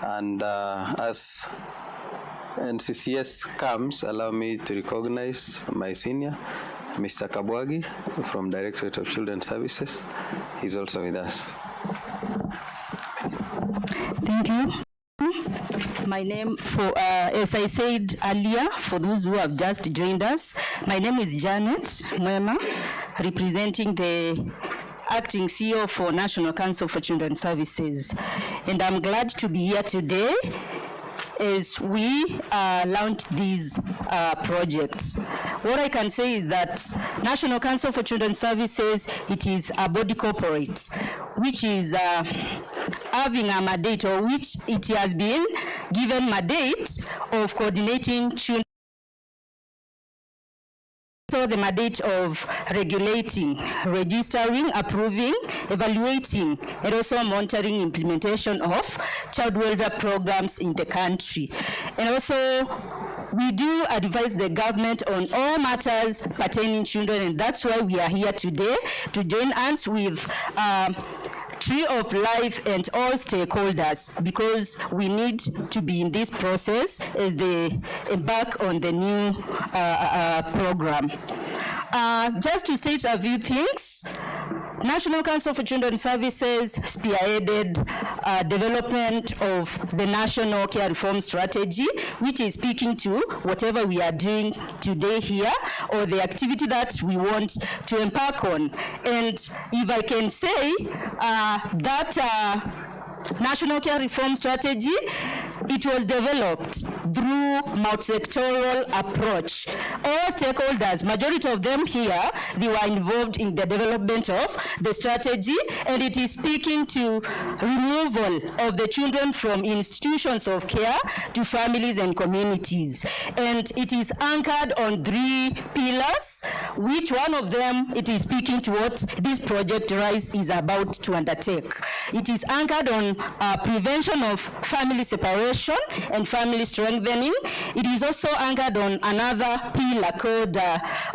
and as NCCS comes, allow me to recognize my senior, Mr. Kabwagi from Directorate of Children's Services. He's also with us. Thank you. My name, as I said earlier, for those who have just joined us, my name is Janet Mwema, representing the Acting CEO for National Council for Children's Services. And I'm glad to be here today as we launch these projects. What I can say is that National Council for Children's Services, it is a body corporate, which is having a mandate, or which it has been given mandate of coordinating children. So the mandate of regulating, registering, approving, evaluating, and also monitoring implementation of child welfare programs in the country. And also, we do advise the government on all matters pertaining children, and that's why we are here today to join hands with Tree of Life and all stakeholders, because we need to be in this process as they embark on the new program. Just to state a few things, National Council for Children's Services spearheaded development of the National Care Reform Strategy, which is speaking to whatever we are doing today here, or the activity that we want to embark on. And if I can say that National Care Reform Strategy, it was developed through multi-sectoral approach. All stakeholders, majority of them here, they were involved in the development of the strategy, and it is speaking to removal of the children from institutions of care to families and communities. And it is anchored on 3 pillars, which one of them, it is speaking to what this project RISE is about to undertake. It is anchored on prevention of family separation and family strengthening. It is also anchored on another pillar called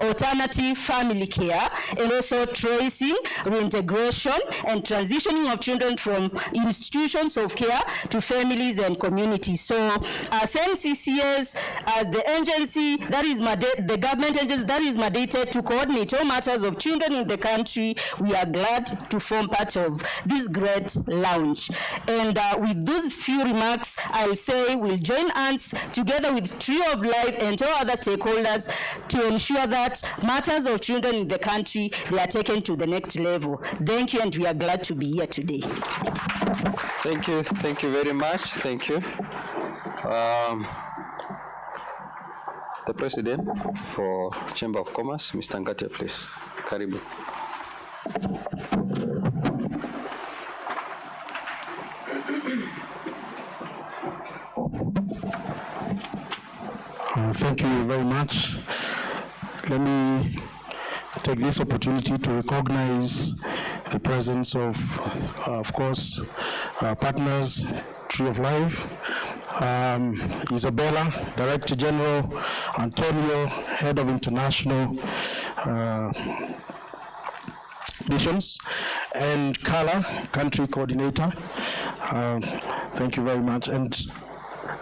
alternative family care, and also tracing, reintegration, and transitioning of children from institutions of care to families and communities. So as NCCS, as the agency that is the government agency that is mandated to coordinate all matters of children in the country, we are glad to form part of this great launch. And with those few remarks, I'll say we'll join hands together with Tree of Life and all other stakeholders to ensure that matters of children in the country, they are taken to the next level. Thank you, and we are glad to be here today. Thank you very much. Thank you. The President for Chamber of Commerce, Mr. Ngatia, please. Karibu. Thank you very much. Let me take this opportunity to recognize the presence of course, our partners, Tree of Life, Isabella, Director General, Antonio, Head of International Missions, and Carla, Country Coordinator. Thank you very much. And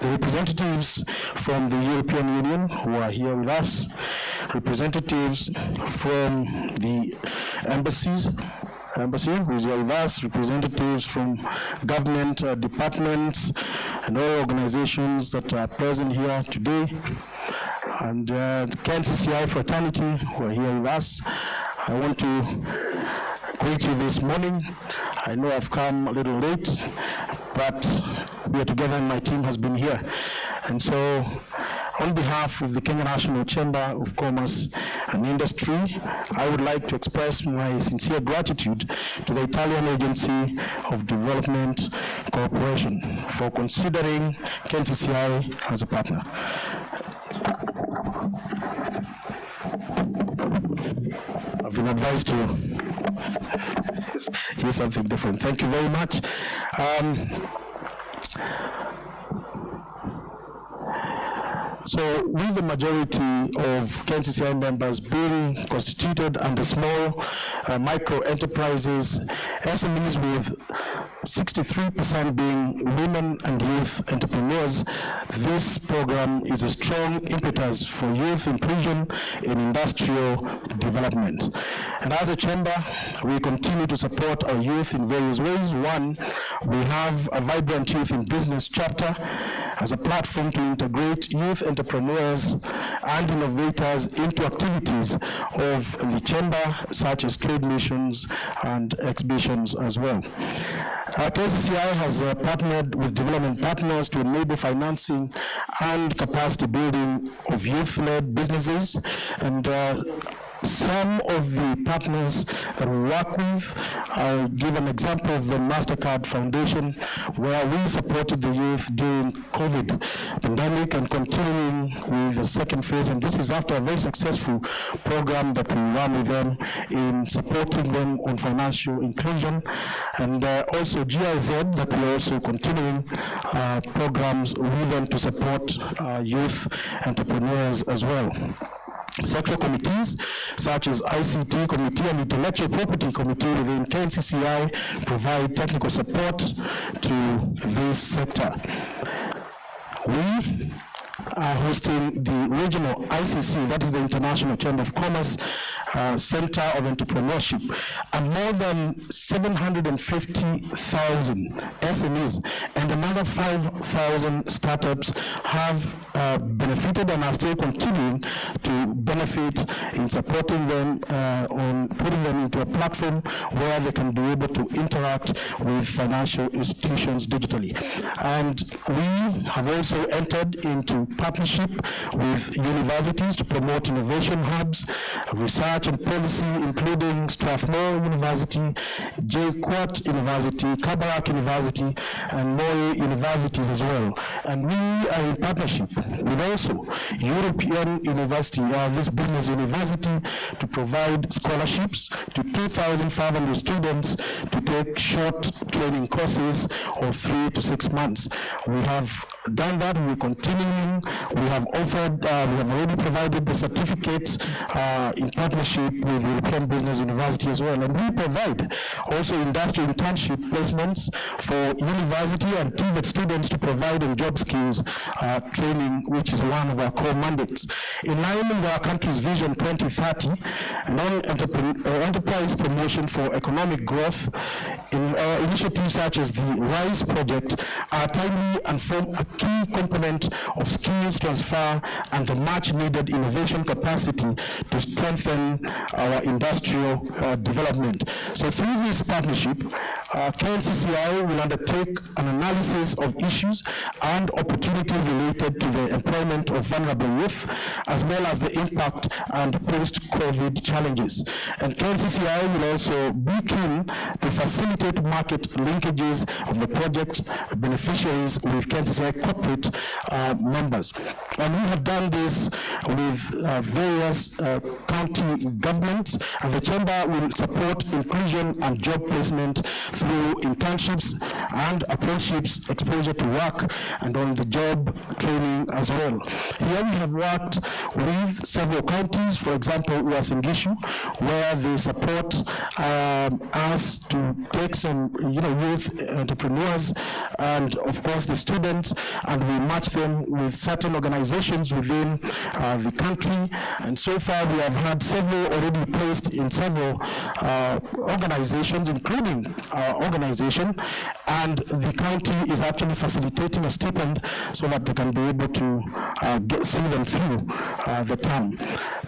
the representatives from the European Union who are here with us, representatives from the embassy who's here with us, representatives from government departments and all organizations that are present here today, and the KNCCI fraternity who are here with us. I want to greet you this morning. I know I've come a little late, but we are together and my team has been here. And so, on behalf of the Kenya National Chamber of Commerce and Industry, I would like to express my sincere gratitude to the Italian Agency of Development Cooperation for considering KNCCI as a partner. I've been advised to use something different. Thank you very much. So with the majority of KNCCI members being constituted under small micro enterprises, SMEs with 63% being women and youth entrepreneurs, this program is a strong impetus for youth inclusion in industrial development. And as a chamber, we continue to support our youth in various ways. One, we have a Vibrant Youth in Business chapter as a platform to integrate youth entrepreneurs and innovators into activities of the chamber, such as trade missions and exhibitions as well. KNCCI has partnered with development partners to enable financing and capacity building of youth-led businesses, and some of the partners that we work with, I'll give an example of the MasterCard Foundation, where we supported the youth during COVID pandemic and continuing with the second phase, and this is after a very successful program that we run with them in supporting them on financial inclusion, and also GIZ, that we're also continuing programs with them to support youth entrepreneurs as well. Sectoral committees such as ICT Committee and Intellectual Property Committee within KNCCI provide technical support to this sector. We are hosting the regional ICC, that is the International Chamber of Commerce Center of Entrepreneurship, and more than 750,000 SMEs and another 5,000 startups have benefited and are still continuing to benefit in supporting them on putting them into a platform where they can be able to interact with financial institutions digitally. And we have also entered into partnership with universities to promote innovation hubs, research and policy, including Strathmore University, JKUAT University, Kabarak University, and Moi universities as well. And we are in partnership with also European University, this business university, to provide scholarships to 2,500 students to take short training courses of 3 to 6 months. We have done that, we're continuing, we have offered, we have already provided the certificates in partnership with European Business University as well, and we provide also industrial internship placements for university and TVET students to provide on job skills training, which is one of our core mandates. In line with our country's Vision 2030 and on enterprise promotion for economic growth, Initiatives such as the RISE project are timely and form a key component of skills transfer and the much needed innovation capacity to strengthen our industrial development. So through this partnership, KNCCI will undertake an analysis of issues and opportunities related to the employment of vulnerable youth, as well as the impact and post-COVID challenges. And KNCCI will also be keen to facilitate market linkages of the project beneficiaries with KNCCI corporate members. And we have done this with various county governments, and the Chamber will support inclusion and job placement through internships and apprenticeships, exposure to work, and on the job training as well. Here we have worked with several counties, for example, Uasin Gishu, where they support us to take some youth entrepreneurs and of course the students, and we match them with certain organizations within the country. And so far we have had several already placed in several organizations, including our organization, and the county is actually facilitating a stipend so that they can be able to see them through the term.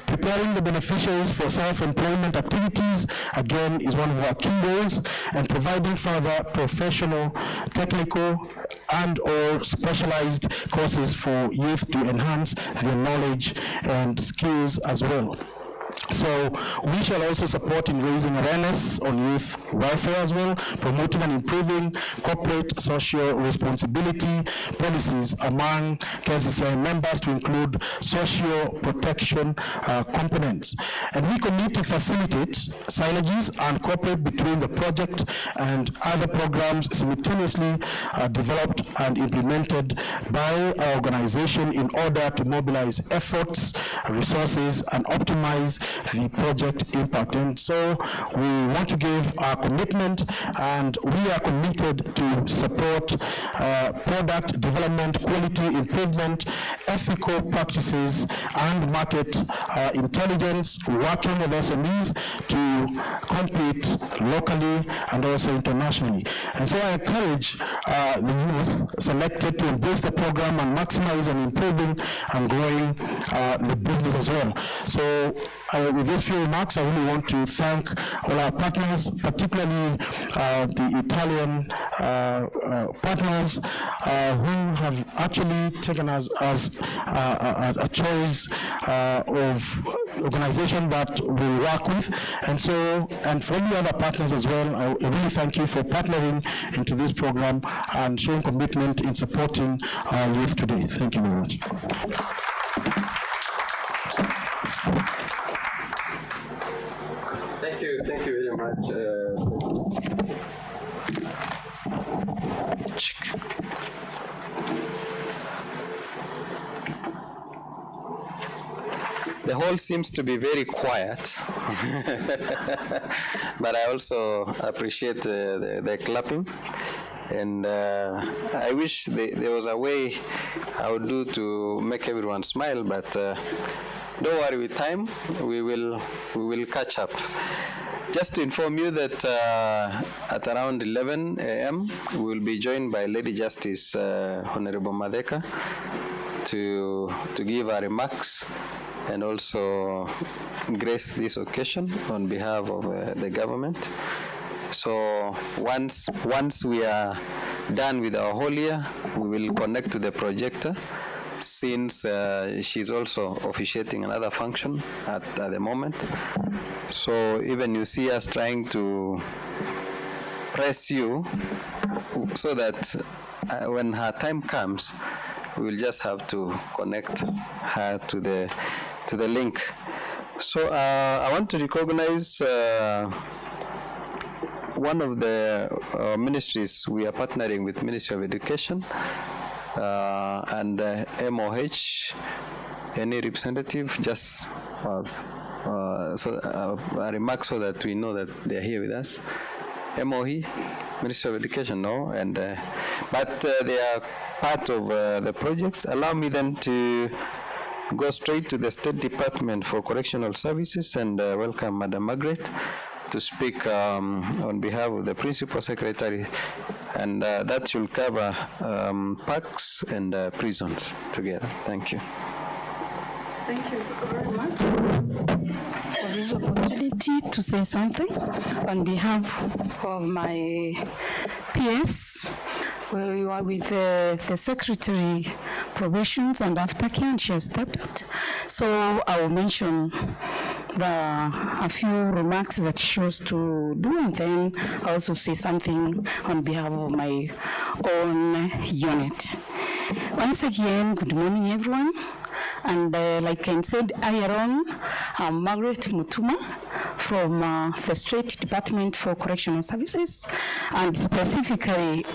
Preparing the beneficiaries for self-employment activities, again, is one of our key goals, and providing further professional, technical, and or specialized courses for youth to enhance their knowledge and skills as well. So we shall also support in raising awareness on youth welfare as well, promoting and improving corporate social responsibility policies among KNCCI members to include social protection components. And we commit to facilitate synergies and cooperate between the project and other programs simultaneously developed and implemented by our organization in order to mobilize efforts, resources, and optimize the project impact. And so we want to give our commitment, and we are committed to support product development, quality improvement, ethical practices, and market intelligence, working with SMEs to compete locally and also internationally. And so I encourage the youth selected to embrace the program and maximize on improving and growing the business as well. So with these few remarks, I really want to thank all our partners, particularly the Italian partners who have actually taken us as a choice of organization that we work with. And so, and for the other partners as well, I really thank you for partnering into this program and showing commitment in supporting our youth today. Thank you very much. Thank you very much. The hall seems to be very quiet, but I also appreciate the clapping. And I wish there was a way I would do to make everyone smile, but don't worry, with time we will catch up. Just to inform you that at around 11 a.m. we will be joined by Lady Justice Honorable Madeka to give her remarks and also grace this occasion on behalf of the government. So once we are done with our whole year, we will connect to the projector, since she's also officiating another function at the moment. So even you see us trying to press you so that when her time comes, we will just have to connect her to the link. So I want to recognize one of the ministries we are partnering with, Ministry of Education and MOH. Any representative, just a remark so that we know that they are here with us. MOE, Ministry of Education, no, and but they are part of the projects. Allow me then to go straight to the State Department for Correctional Services and welcome Madam Margaret to speak on behalf of the Principal Secretary, and that will cover parks and prisons together. Thank you. Thank you very much for this opportunity to say something on behalf of my peers. We are with the Secretary Probations and Aftercare, and she has stepped out. So I will mention a few remarks that she was to do, and then I also say something on behalf of my own unit. Once again, good morning, everyone. And like I said earlier on, I'm Margaret Mutuma from the State Department for Correctional Services, and specifically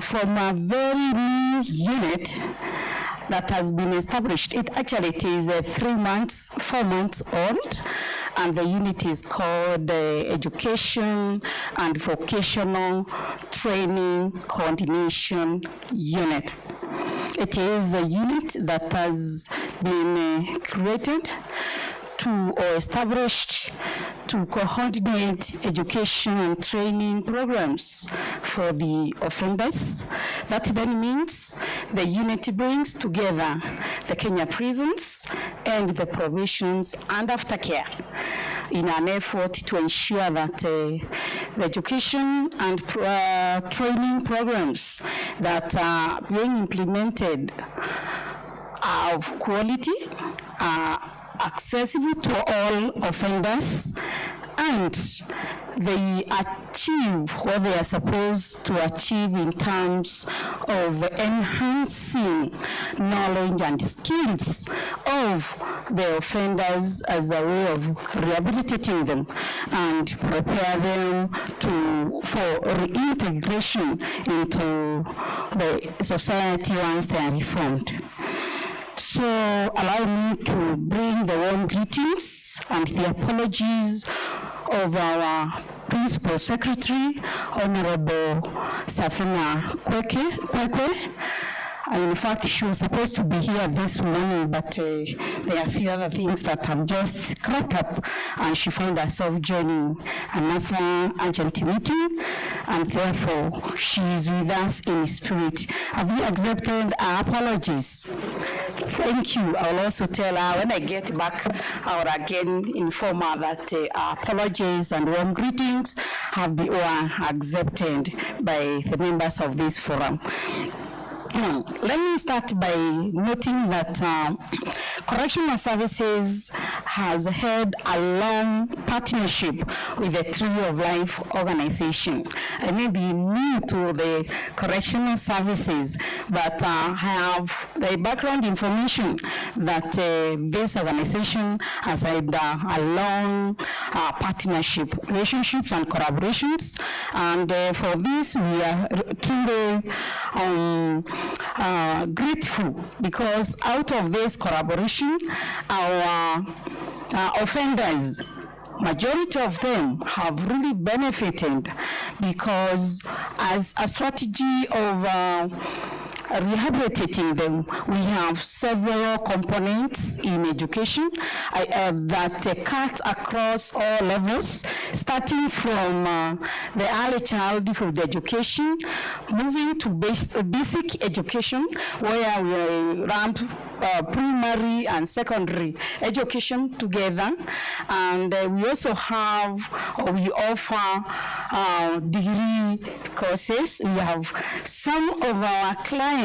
from a very new unit that has been established. It is 4 months old, and the unit is called Education and Vocational Training Coordination Unit. It is a unit that has been created or established to coordinate education and training programs for the offenders. That then means the unit brings together the Kenya prisons and the probations and aftercare in an effort to ensure that the education and training programs that are being implemented are of quality, accessible to all offenders, and they achieve what they are supposed to achieve in terms of enhancing knowledge and skills of the offenders as a way of rehabilitating them and prepare them for reintegration into the society once they are reformed. So allow me to bring the warm greetings and the apologies of our Principal Secretary, Honorable Safina Kwekwe. In fact, she was supposed to be here this morning, but there are a few other things that have just cropped up, and she found herself joining another urgent meeting, and therefore she is with us in spirit. Have you accepted our apologies? Thank you. I will also tell her when I get back, I will again inform her that our apologies and warm greetings have been accepted by the members of this forum. Let me start by noting that Correctional Services has had a long partnership with the Tree of Life organization. I may be new to the Correctional Services, but have the background information that this organization has had a long partnership, relationships and collaborations, and for this we are truly grateful, because out of this collaboration, our offenders, majority of them have really benefited, because as a strategy of rehabilitating them, we have several components in education that cut across all levels, starting from the early childhood education, moving to basic education, where we ramp primary and secondary education together, and we also have, or we offer degree courses. We have some of our clients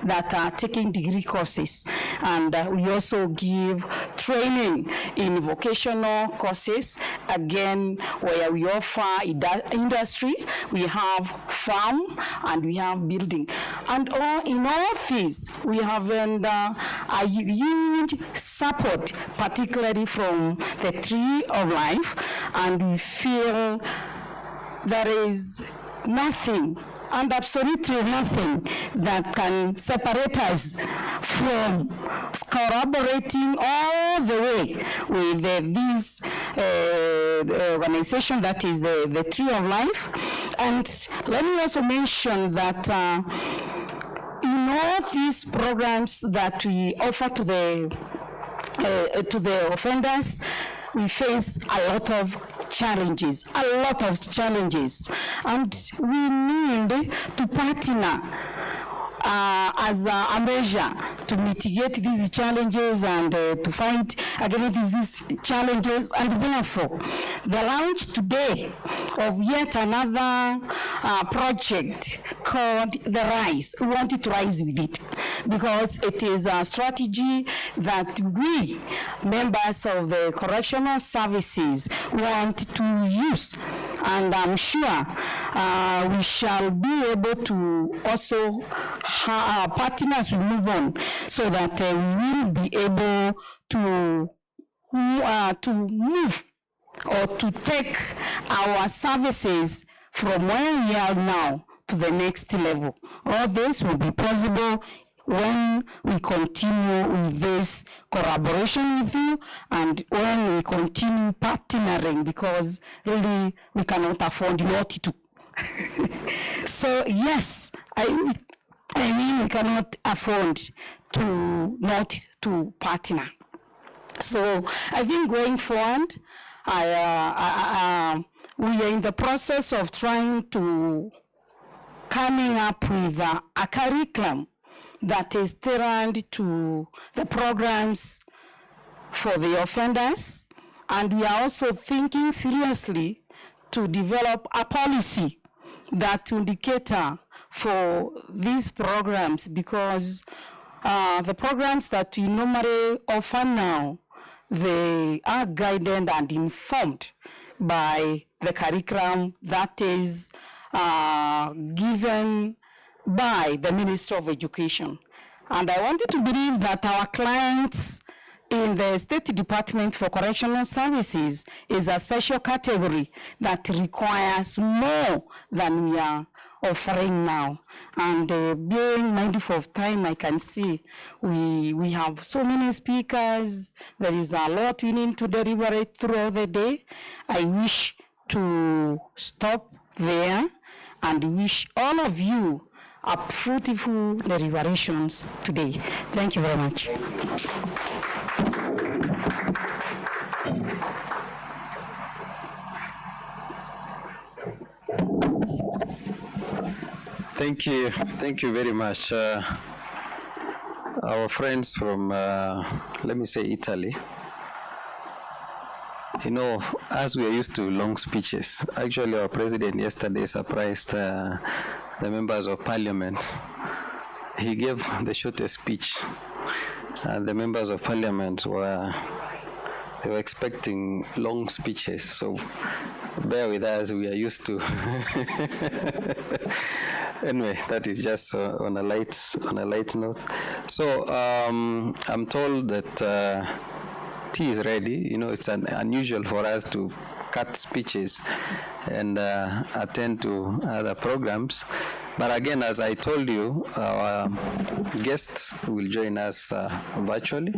that are taking degree courses, and we also give training in vocational courses, again where we offer industry, we have farm, and we have building, and in all these we have a huge support, particularly from the Tree of Life, and we feel there is nothing and absolutely nothing that can separate us from collaborating all the way with this organization that is the Tree of Life. And let me also mention that in all these programs that we offer to the offenders, we face a lot of challenges, a lot of challenges, and we need to partner as a measure to mitigate these challenges and to fight against these challenges. And therefore, the launch today of yet another project called the RISE. We wanted to rise with it because it is a strategy that we, members of the correctional services, want to use. And I'm sure we shall be able to also partners will move on so that we will be able to move or to take our services from where we are now to the next level. All this will be possible when we continue with this collaboration with you and when we continue partnering, because really we cannot afford not to. So yes, I mean we cannot afford to not to partner. So I think going forward, we are in the process of trying to coming up with a curriculum that is tailored to the programs for the offenders. And we are also thinking seriously to develop a policy that will cater for these programs, because the programs that we normally offer now, they are guided and informed by the curriculum that is given by the Ministry of Education. And I wanted to believe that our clients in the State Department for Correctional Services is a special category that requires more than we are offering now. And being mindful of time, I can see we have so many speakers. There is a lot we need to deliberate throughout the day. I wish to stop there and wish all of you a fruitful deliberations today. Thank you very much. Thank you very much. Our friends from, let me say, Italy. You know, as we are used to long speeches, actually our president yesterday surprised the members of parliament. He gave the shortest speech. The members of parliament were expecting long speeches, so bear with us, we are used to. Anyway, that is just on a light note. So I'm told that tea is ready. You know, it's unusual for us to cut speeches and attend to other programs. But again, as I told you, our guests will join us virtually.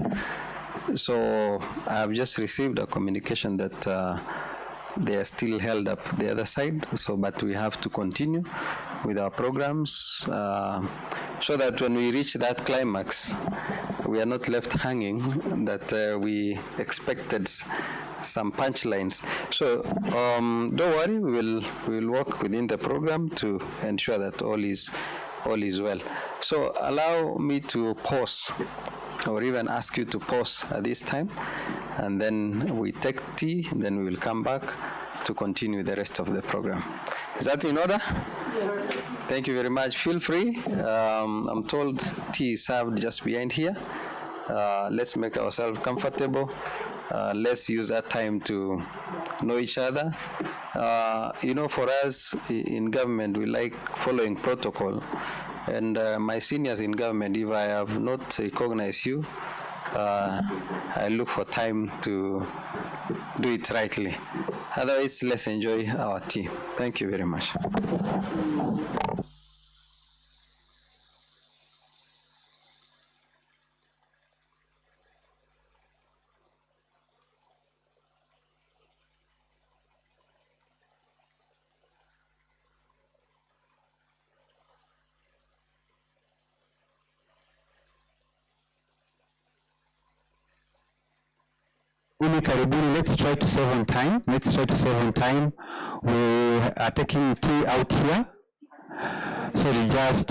So I've just received a communication that they are still held up the other side. So, but we have to continue with our programs so that when we reach that climax, we are not left hanging, that we expected some punchlines. So don't worry, we will work within the program to ensure that all is well. So allow me to pause, or even ask you to pause at this time, and then we take tea, then we will come back to continue the rest of the program. Is that in order? Yes. Thank you very much. Feel free. I'm told tea is served just behind here. Let's make ourselves comfortable. Let's use that time to know each other. You know, for us in government, we like following protocol. And my seniors in government, if I have not recognized you, I look for time to do it rightly. Otherwise, let's enjoy our tea. Thank you very much. Good karibuni. Let's try to save on time. We are taking tea out here. So it's just,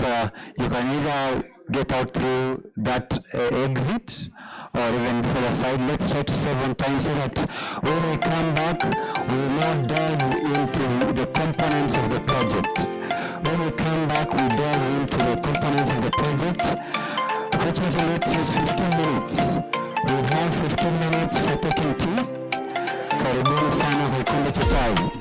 you can either get out through that exit or even further side. Let's try to save on time so that when we come back, we will not delve into the components of the project. When we come back, we delve into the components of the project. Actually, let's use 15 minutes. We have 15 minutes for taking tea. Karibuni sana kwa kikombe cha chai.